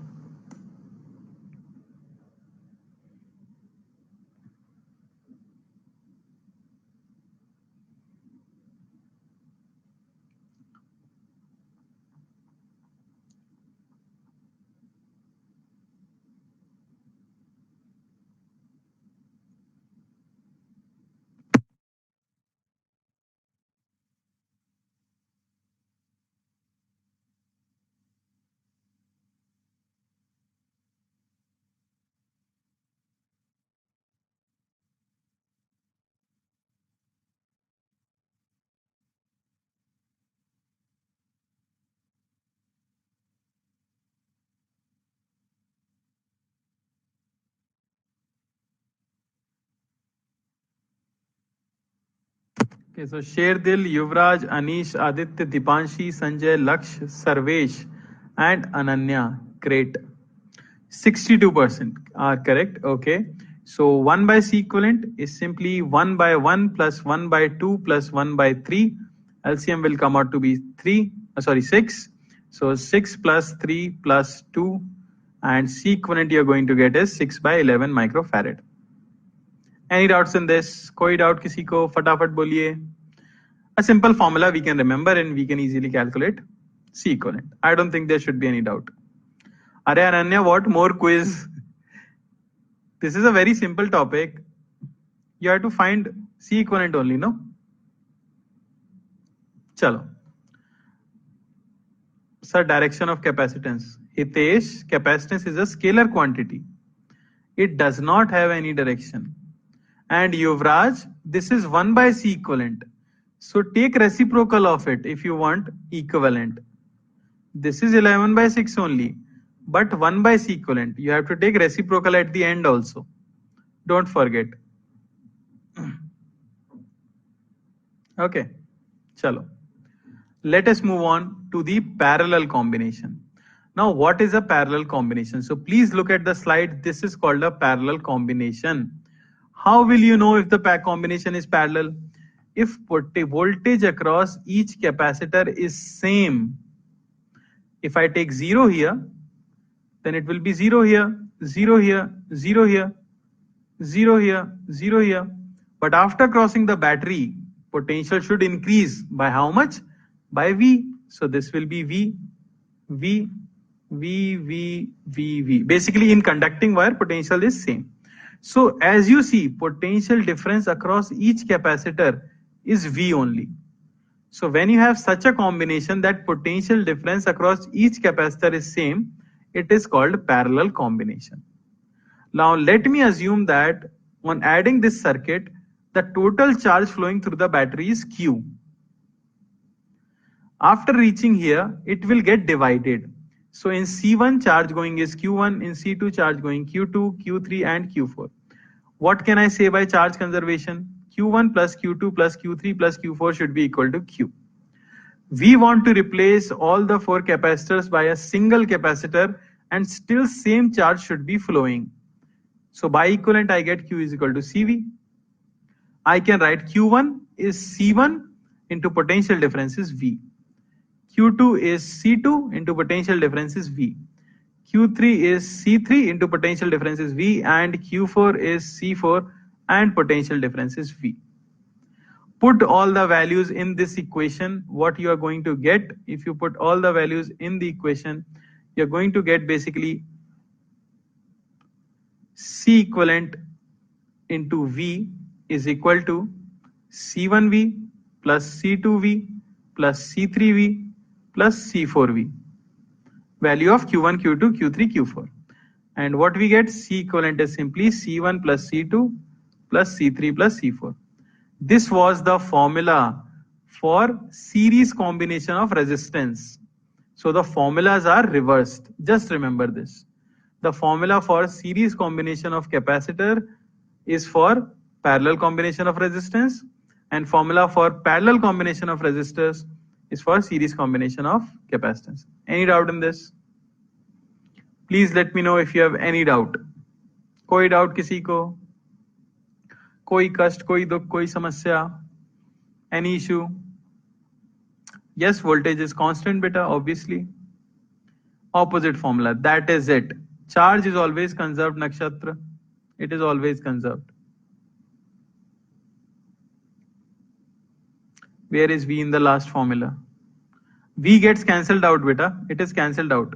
Okay, so Sherdil, Yuvraj, Anish, Aditya, Dipanshi, Sanjay, Laksh, Sarvesh, and Ananya. Great. 62% are correct. Okay. So 1 by C equivalent is simply 1 by 1 plus 1 by 2 plus 1 by 3. LCM will come out to be 6. So 6 plus 3 plus 2, and C equivalent you're going to get is 6 by 11 microfarad. Any doubts in this? कोई doubt किसी को? फटाफट बोलिए. A simple formula we can remember and we can easily calculate C equivalent. I don't think there should be any doubt. Are Ananya, what more quiz? This is a very simple topic. You have to find C equivalent only, no? Chalo. Sir, direction of capacitance. Hitesh, capacitance is a scalar quantity. It does not have any direction. And Yuvraj, this is 1 by C equivalent. So take reciprocal of it if you want equivalent. This is 11 by 6 only, but 1 by C equivalent. You have to take reciprocal at the end also. Don't forget. Okay, chalo. Let us move on to the parallel combination. Now, what is a parallel combination? So please look at the slide. This is called a parallel combination. How will you know if the combination is parallel? If voltage across each capacitor is same. If I take 0 here, then it will be 0 here, 0 here, 0 here, 0 here, 0 here. But after crossing the battery, potential should increase by how much? By V. So this will be V, V, V, V, V, V. Basically in conducting wire, potential is same. So as you see, potential difference across each capacitor is V only. So when you have such a combination that potential difference across each capacitor is same, it is called parallel combination. Now let me assume that on adding this circuit, the total charge flowing through the battery is Q. After reaching here, it will get divided. So in C1 charge going is Q1, in C2 charge going Q2, Q3 and Q4. What can I say by charge conservation? Q1 plus Q2 plus Q3 plus Q4 should be equal to Q. We want to replace all the 4 capacitors by a single capacitor and still same charge should be flowing. So by equivalent I get Q is equal to CV. I can write Q1 is C1 into potential difference is V. Q2 is C2 into potential difference is V. Q3 is C3 into potential difference is V, and Q4 is C4 and potential difference is V. Put all the values in this equation. What you are going to get, if you put all the values in the equation, you're going to get basically C equivalent into V is equal to C1V plus C2V plus C3V plus C4V. Value of Q1, Q2, Q3, Q4. And what we get, C equivalent is simply C1 plus C2 plus C3 plus C4. This was the formula for series combination of resistance. So the formulas are reversed. Just remember this. The formula for series combination of capacitor is for parallel combination of resistance, and formula for parallel combination of resistors is for series combination of capacitance. Any doubt in this? Please let me know if you have any doubt. कोई doubt किसी को? कोई कष्ट, कोई दुख, कोई समस्या? Any issue? Yes, voltage is constant, beta, obviously. Opposite formula, that is it. Charge is always conserved, Nakshatra. It is always conserved. Where is V in the last formula? V gets cancelled out, beta. It is cancelled out.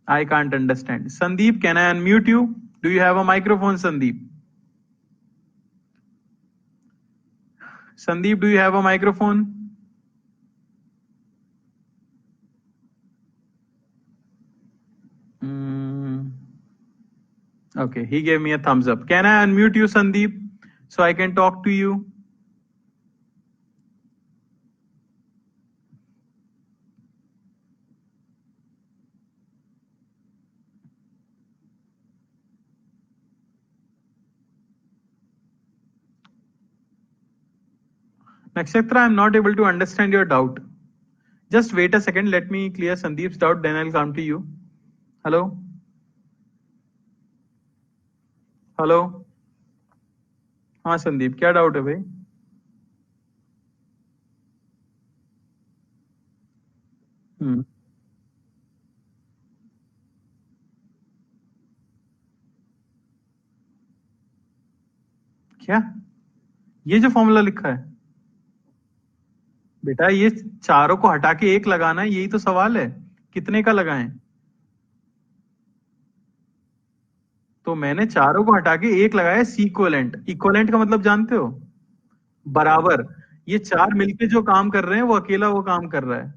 I can't understand. Sandeep, can I unmute you? Do you have a microphone, Sandeep? Sandeep, do you have a microphone? Okay, he gave me a thumbs up. Can I unmute you, Sandeep, so I can talk to you? Nakshatra, I'm not able to understand your doubt. Just wait a second. Let me clear Sandeep's doubt, then I'll come to you. Hello? Hello. हाँ संदीप, क्या doubt है भाई? क्या ये जो formula लिखा है बेटा, ये चारों को हटा के एक लगाना है, यही तो सवाल है. कितने का लगाएं? तो मैंने चारों को हटा के एक लगाया. सीक्वलेंट. इक्वलेंट का मतलब जानते हो? बराबर. ये चार मिलके जो काम कर रहे हैं वो अकेला वो काम कर रहा है,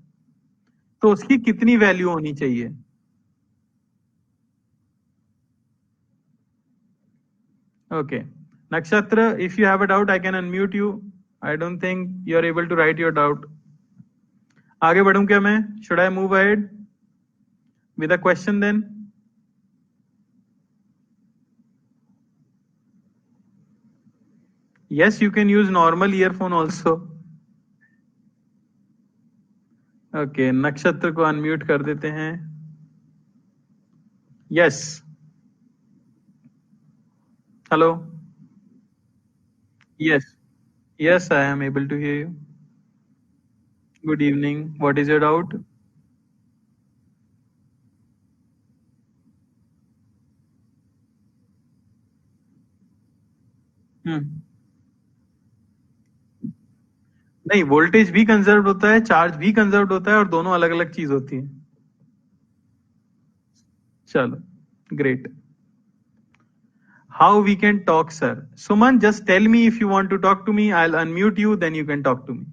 तो उसकी कितनी वैल्यू होनी चाहिए? Okay. Nakshatra, if you have a doubt, I can unmute you. I don't think you are able to write your doubt. आगे बढ़ूं क्या मैं? Should I move ahead with a question then? Yes, you can use normal earphone also. Okay, नक्षत्र को unmute कर देते हैं. Yes. Hello. Yes. Yes, I am able to hear you. Good evening. What is your doubt? नहीं, voltage भी conserve होता है, charge भी कंजर्व होता है, और दोनों अलग अलग चीज होती है. चलो, great. How we can talk, sir? Suman, just tell me if you want to talk to me. I'll unmute you, then you can talk to me.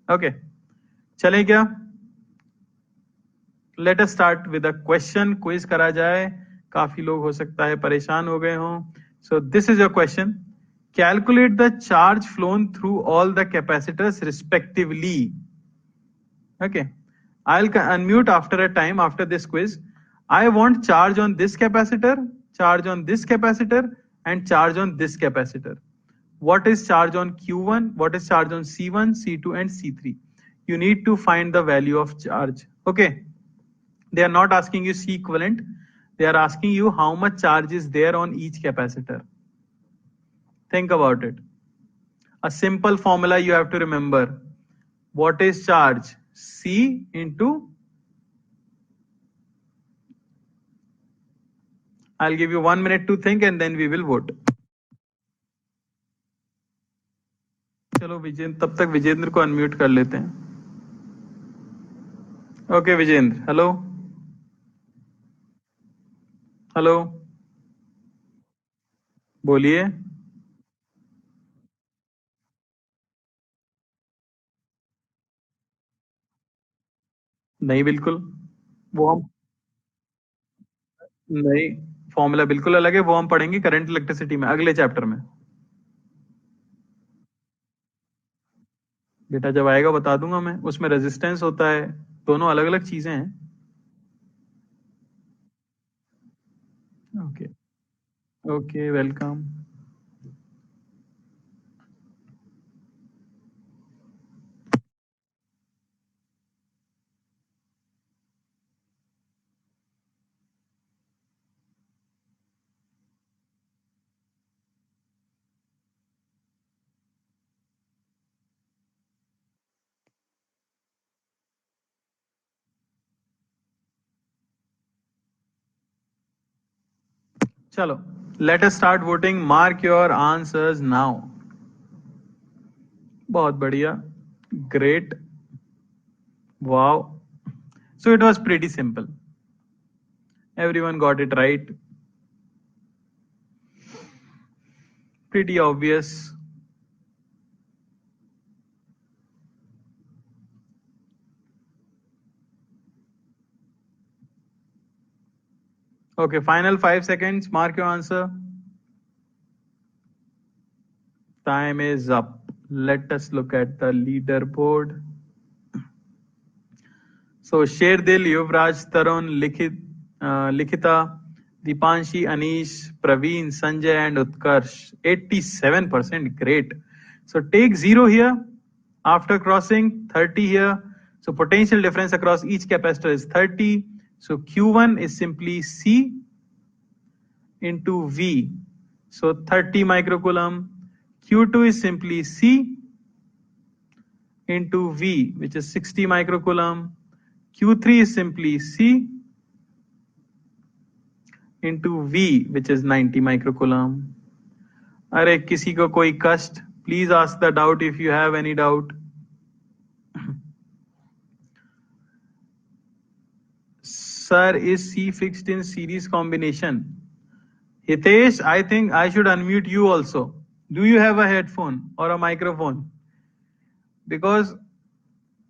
Okay. चले क्या? Let us start with a question. Quiz करा जाए. काफी लोग हो सकता है परेशान हो गए हों. So this is your question. Calculate the charge flown through all the capacitors respectively. Okay. I'll unmute after a time after this quiz. I want charge on this capacitor, charge on this capacitor, and charge on this capacitor. What is charge on Q1? What is charge on C1, C2, and C3? You need to find the value of charge. Okay. They are not asking you C equivalent. They are asking you how much charge is there on each capacitor. Think about it. A simple formula you have to remember. What is charge? C into. I'll give you 1 minute to think and then we will vote. चलो विजेंद्र, तब तक विजेंद्र को unmute कर लेते हैं. Okay Vijendra, hello. Hello, बोलिए. नहीं, बिल्कुल. वो हम नहीं, फॉर्मूला बिल्कुल अलग है. वो हम पढ़ेंगे करंट इलेक्ट्रिसिटी में, अगले चैप्टर में. बेटा जब आएगा बता दूंगा मैं. उसमें रेजिस्टेंस होता है, दोनों अलग अलग चीजें हैं. ओके. Okay, welcome. चलो, let us start voting. Mark your answers now. बहुत बढ़िया. Great. Wow. So it was pretty simple. Everyone got it right. Pretty obvious. Okay, final 5 seconds. Mark your answer. Time is up. Let us look at the leaderboard. So Sherdil, Yuvraj, Tarun, Likhita, Dipanshi, Anish, Praveen, Sanjay, and Utkarsh. 87%. Great. So take 0 here. After crossing 30 here, so potential difference across each capacitor is 30. So Q1 is simply C into V. So 30 microcoulomb. Q2 is simply C into V, which is 60 microcoulomb. Q3 is simply C into V, which is 90 microcoulomb. अरे किसी को कोई कष्ट? Please ask the doubt if you have any doubt. Sir, is C fixed in series combination? Hitesh, I think I should unmute you also. Do you have a headphone or a microphone? Because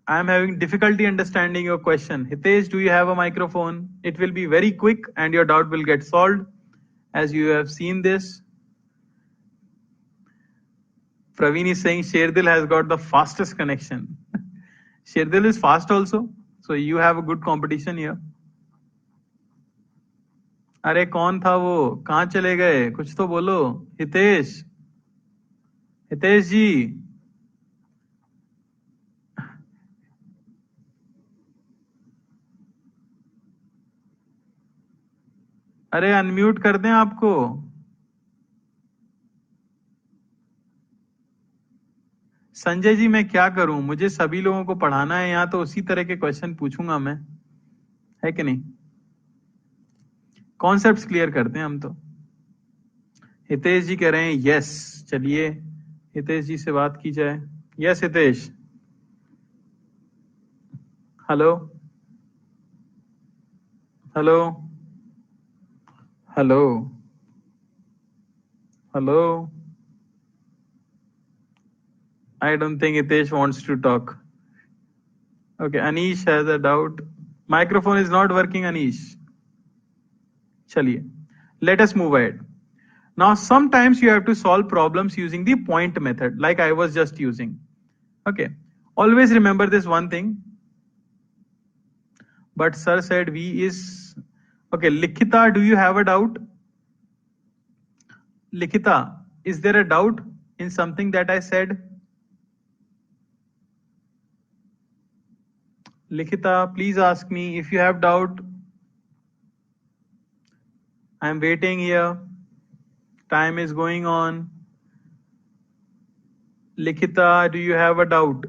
I am having difficulty understanding your question. Hitesh, do you have a microphone? It will be very quick and your doubt will get solved as you have seen this. Praveen is saying Sherdil has got the fastest connection. Sherdil is fast also. So you have a good competition here. अरे कौन था वो? कहाँ चले गए? कुछ तो बोलो. हितेश, हितेश जी. अरे अनम्यूट कर दें आपको. संजय जी, मैं क्या करूं? मुझे सभी लोगों को पढ़ाना है यहाँ, तो उसी तरह के क्वेश्चन पूछूंगा मैं, है कि नहीं? कॉन्सेप्ट्स क्लियर करते हैं हम तो. हितेश जी कह रहे हैं यस. चलिए हितेश जी से बात की जाए. Yes Hitesh. Hello hello hello hello. I don't think Hitesh wants to talk. Okay, Anish has a doubt. Microphone is not working, Anish. Chaliye. Let us move ahead. Now, sometimes you have to solve problems using the point method, like I was just using. Okay. Always remember this one thing. But sir said V is... Okay, Likhita, do you have a doubt? Likhita, is there a doubt in something that I said? Likhita, please ask me if you have doubt. I am waiting here. Time is going on. Likhita, do you have a doubt?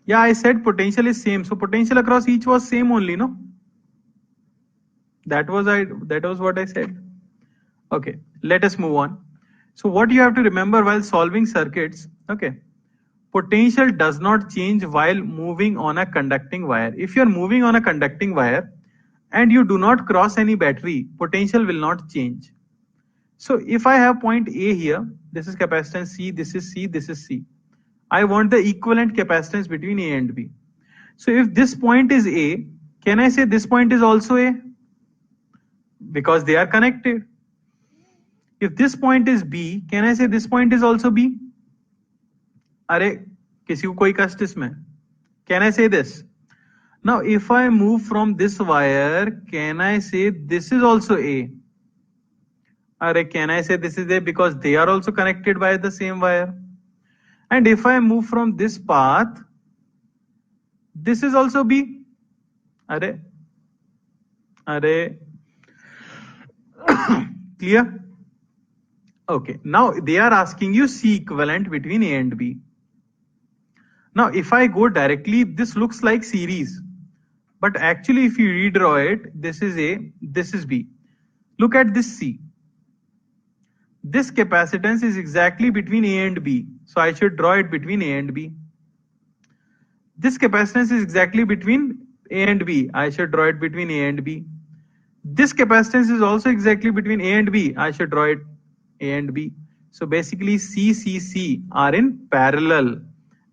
Yeah, I said potential is same. So potential across each was same only, no? That was what I said. Okay, let us move on. So what you have to remember while solving circuits, okay, potential does not change while moving on a conducting wire. If you are moving on a conducting wire and you do not cross any battery, potential will not change. So if I have point A here, this is capacitance C, this is C, this is C. I want the equivalent capacitance between A and B. So if this point is A, can I say this point is also A? Because they are connected. If this point is B, can I say this point is also B? अरे किसी को कोई कष्ट इसमें? Can I say this? Now if I move from this wire, can I say this is also A? अरे can I say this is A because they are also connected by the same wire? And if I move from this path, this is also B. अरे clear? Okay, now they are asking you C equivalent between A and B. Now if I go directly, this looks like series, but actually if you redraw it, this is A, this is B. Look at this C. This capacitance is exactly between A and B, so I should draw it between A and B. This capacitance is exactly between A and B, I should draw it between A and B. This capacitance is also exactly between A and B, I should draw it A and B. So basically C are in parallel,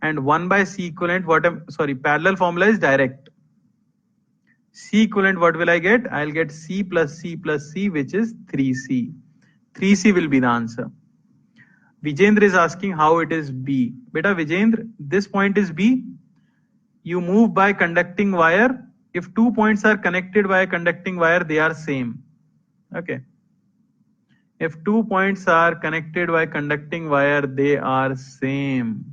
and 1 by C equivalent, parallel formula is direct. C equivalent, what will I get? I'll get C plus C plus C, which is 3C. 3C will be the answer. Vijendra is asking how it is B. Beta Vijendra, this point is B. You move by conducting wire. If 2 points are connected by a conducting wire, they are same. Okay. If 2 points are connected by conducting wire, they are same.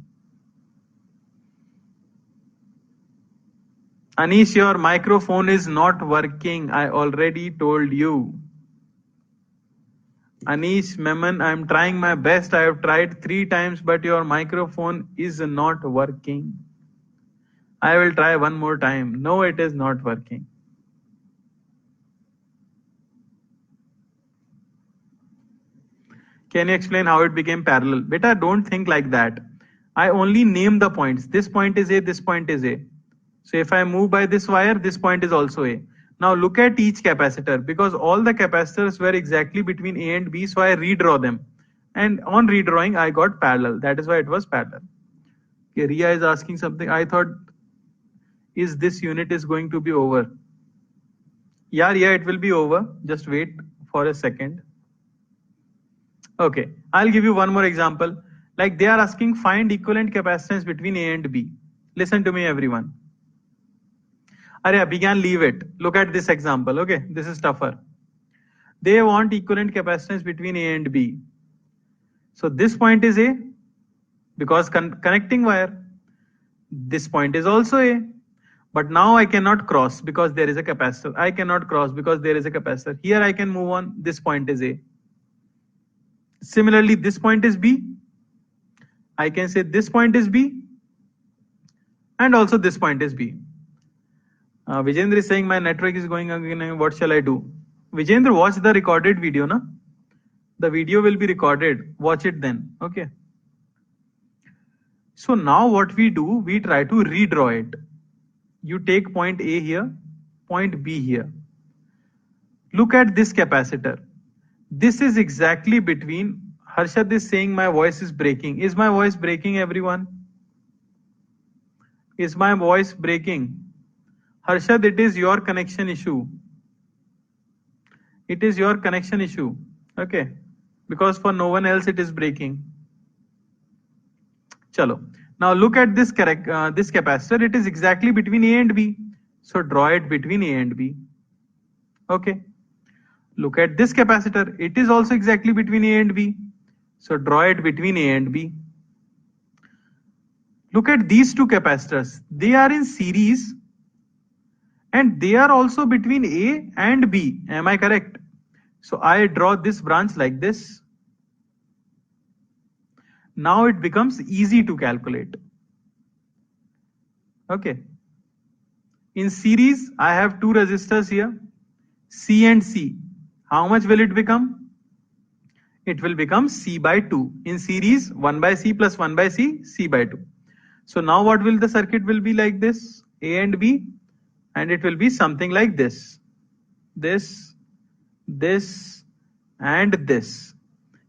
Anish, your microphone is not working. I already told you. Anish Memon, I'm trying my best. I have tried 3 times, but your microphone is not working. I will try one more time. No, it is not working. Can you explain how it became parallel? Beta, don't think like that. I only name the points. This point is A, this point is A. So if I move by this wire, this point is also A. Now look at each capacitor, because all the capacitors were exactly between A and B, so I redraw them. And on redrawing, I got parallel. That is why it was parallel. Okay, Ria is asking something. I thought, is this unit is going to be over? Yeah, it will be over. Just wait for a second. Okay, I'll give you one more example. Like they are asking find equivalent capacitance between A and B. Listen to me, everyone. Arya, we can leave it. Look at this example. Okay, this is tougher. They want equivalent capacitance between A and B. So this point is A because connecting wire. This point is also A. But now I cannot cross because there is a capacitor. I cannot cross because there is a capacitor. Here I can move on. This point is A. Similarly, this point is B. I can say this point is B. And also this point is B. Vijendra is saying my network is going again. What shall I do? Vijendra, watch the recorded video, na? The video will be recorded. Watch it then. Okay. So now what we do, we try to redraw it. You take point A here, point B here. Look at this capacitor. This is exactly between. Harshad is saying my voice is breaking. Is my voice breaking, everyone? Is my voice breaking? Harshad, it is your connection issue. It is your connection issue. Okay. Because for no one else it is breaking. Chalo. Now look at this this capacitor. It is exactly between A and B. So draw it between A and B. Okay. Look at this capacitor. It is also exactly between A and B. So draw it between A and B. Look at these two capacitors. They are in series and they are also between A and B. Am I correct? So I draw this branch like this. Now it becomes easy to calculate. Okay. In series, I have two resistors here, C and C. How much will it become? It will become C by 2. In series, 1 by C plus 1 by C, C by 2. So now what will the circuit will be like this? A and B, and it will be something like this. This, and this.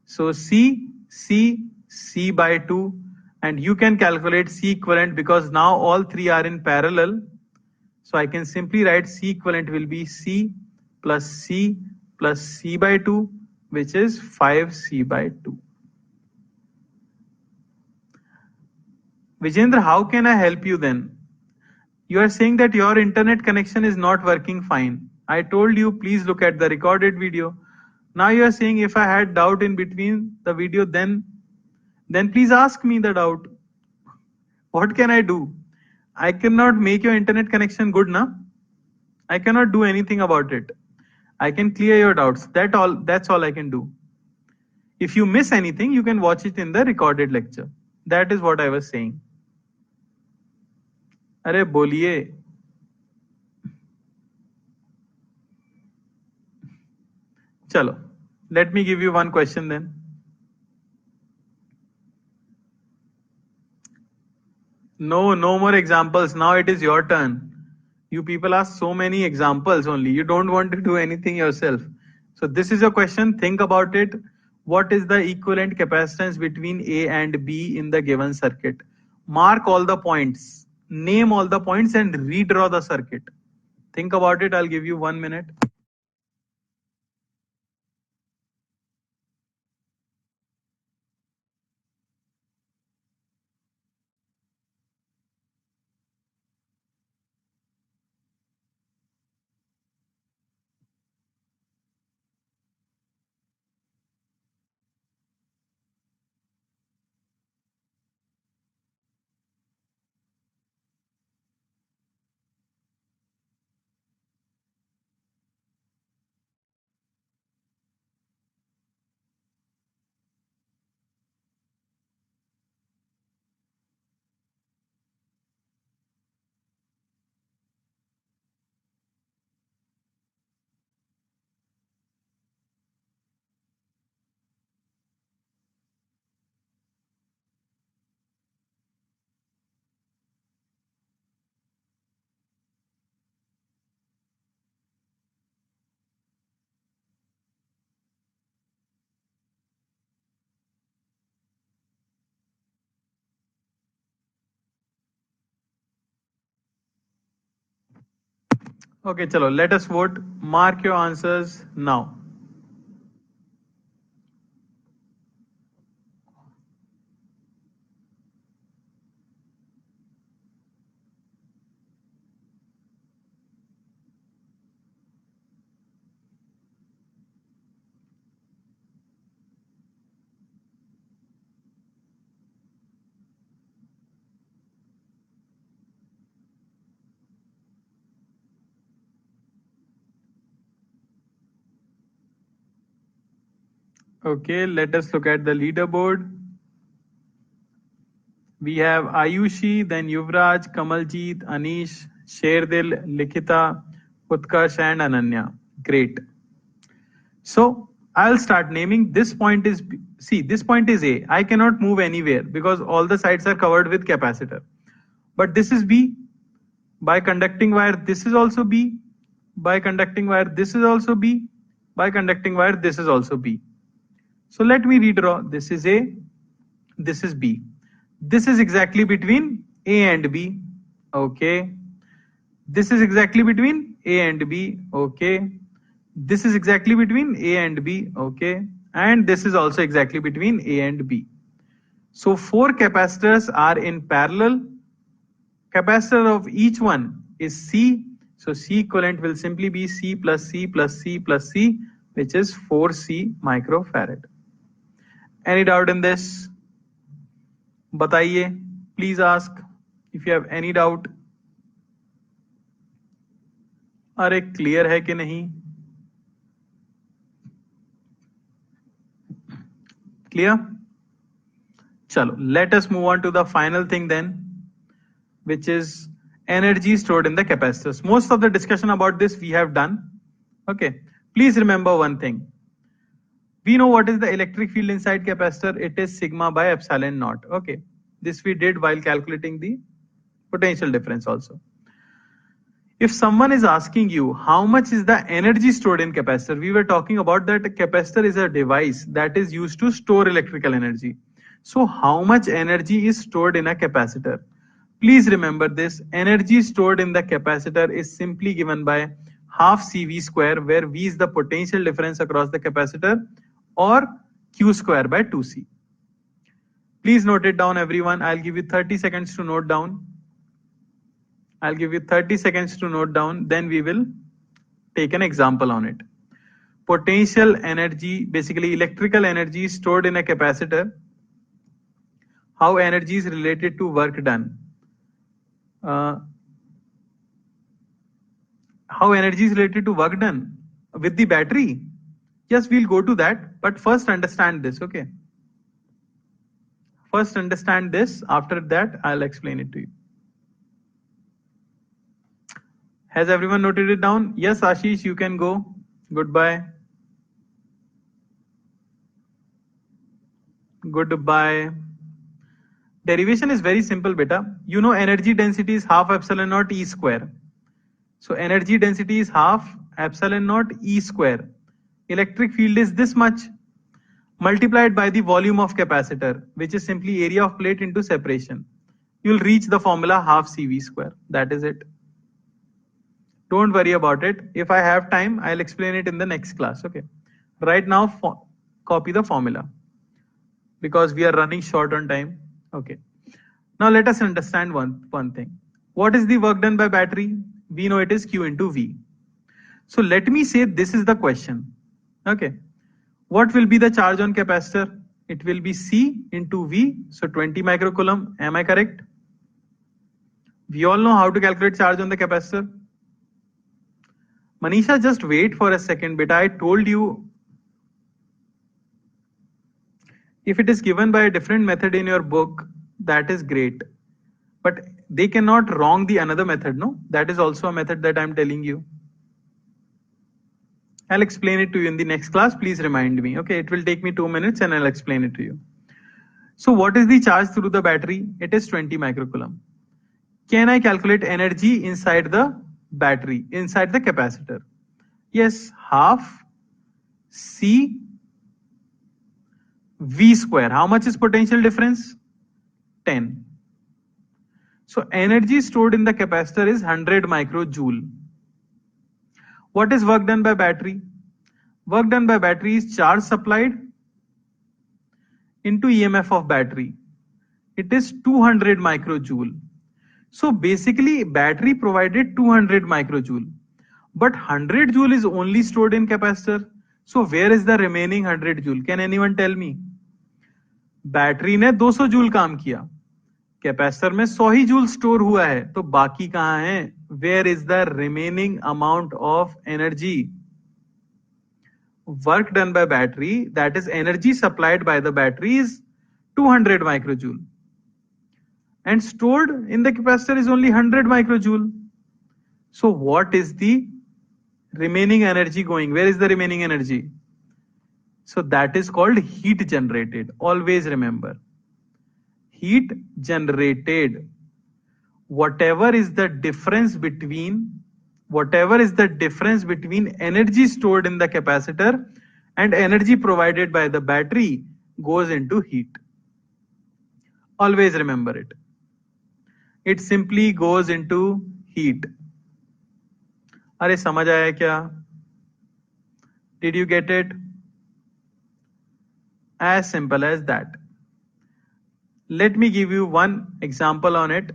So C, C, C by 2, and you can calculate C equivalent because now all three are in parallel. So I can simply write C equivalent will be C plus C plus C by 2, which is 5C by 2. Vijendra, how can I help you then? You are saying that your internet connection is not working fine. I told you, please look at the recorded video. Now you are saying if I had doubt in between the video, then please ask me the doubt. What can I do? I cannot make your internet connection good, na? I cannot do anything about it. I can clear your doubts. That's all I can do. If you miss anything, you can watch it in the recorded lecture. That is what I was saying. अरे बोलिए. Chalo. Let me give you one question then. No more examples. Now it is your turn. You people ask so many examples only. You don't want to do anything yourself. So this is a question. Think about it. What is the equivalent capacitance between A and B in the given circuit? Mark all the points. Name all the points and redraw the circuit. Think about it. I'll give you 1 minute. Okay, chalo, let us vote. Mark your answers now. Okay, let us look at the leaderboard. We have Ayushi, then Yuvraj, Kamaljeet, Anish, Sherdil, Likita, Utkarsh, and Ananya. Great. So I'll start naming. This point is B. See, this point is A. I cannot move anywhere because all the sides are covered with capacitor. But this is B. By conducting wire, this is also B. By conducting wire, this is also B. By conducting wire, this is also B. So let me redraw. This is A. This is B. This is exactly between A and B. Okay. This is exactly between A and B. Okay. This is exactly between A and B. Okay. And this is also exactly between A and B. So 4 capacitors are in parallel. Capacitor of each one is C. So C equivalent will simply be C plus C plus C plus C, which is 4C microfarad. Any doubt in this? बताइए, please ask if you have any doubt. अरे clear है कि नहीं? Clear? Chalo, let us move on to the final thing then, which is energy stored in the capacitors. Most of the discussion about this we have done. Okay, please remember one thing. We know what is the electric field inside capacitor. It is sigma by epsilon naught. Okay, this we did while calculating the potential difference also. If someone is asking you how much is the energy stored in capacitor, we were talking about that capacitor is a device that is used to store electrical energy. So how much energy is stored in a capacitor? Please remember this, energy stored in the capacitor is simply given by half CV square, where V is the potential difference across the capacitor, or Q square by 2C. Please note it down everyone. I'll give you 30 seconds to note down. I'll give you 30 seconds to note down, then we will take an example on it. Potential energy, basically electrical energy stored in a capacitor. How energy is related to work done. How energy is related to work done with the battery? Yes, we'll go to that, but first understand this, okay? First understand this, after that I'll explain it to you. Has everyone noted it down? Yes, Ashish, you can go. Goodbye. Goodbye. Derivation is very simple, beta. You know energy density is half epsilon naught E square. So energy density is half epsilon naught E square. Electric field is this much multiplied by the volume of capacitor, which is simply area of plate into separation. You'll reach the formula half CV square. That is it. Don't worry about it. If I have time, I'll explain it in the next class. Okay. Right now, copy the formula because we are running short on time. Okay. Now let us understand one thing. What is the work done by battery? We know it is Q into V. So let me say this is the question. Okay. What will be the charge on capacitor? It will be C into V. So 20 microcoulomb. Am I correct? We all know how to calculate charge on the capacitor. Manisha, just wait for a second, but I told you if it is given by a different method in your book, that is great. But they cannot wrong the another method, no? That is also a method that I'm telling you. I'll explain it to you in the next class. Please remind me. Okay, it will take me 2 minutes and I'll explain it to you. So what is the charge through the battery? It is 20 microcoulomb. Can I calculate energy inside the battery, inside the capacitor? Yes, half C V square. How much is potential difference? 10. So energy stored in the capacitor is 100 microjoule. What is work done by battery? Work done by battery is charge supplied into EMF of battery. It is 200 microjoule. So basically battery provided 200 microjoule, but 100 joule is only stored in capacitor. So where is the remaining 100 joule? Can anyone tell me? Battery ने 200 joule काम किया, capacitor में 100 ही joule store हुआ है, तो बाकी कहां है? Where is the remaining amount of energy? Work done by battery, that is energy supplied by the battery, is 200 microjoule and stored in the capacitor is only 100 microjoule. So what is the remaining energy going? Where is the remaining energy? So that is called heat generated. Always remember, heat generated. Whatever is the difference between energy stored in the capacitor and energy provided by the battery goes into heat. Always remember it. It simply goes into heat. अरे समझ आया क्या? Did you get it? As simple as that. Let me give you one example on it.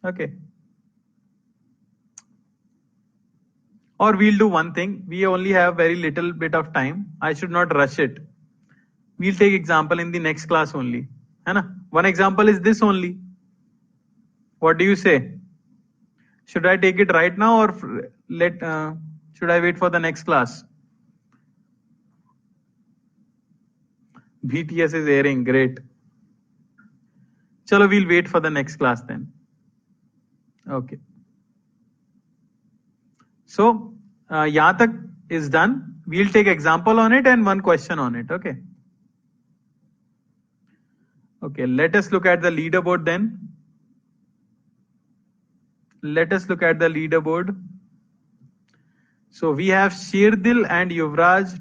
Okay. Or we'll do one thing. We only have very little bit of time. I should not rush it. We'll take example in the next class only. है ना? One example is this only. What do you say? Should I take it right now or should I wait for the next class? BTS is airing. Great. Chalo, we'll wait for the next class then. Okay. So yahan tak is done. We'll take example on it and one question on it. Okay. Okay. Let us look at the leaderboard then. Let us look at the leaderboard. So we have Shirdil and Yuvraj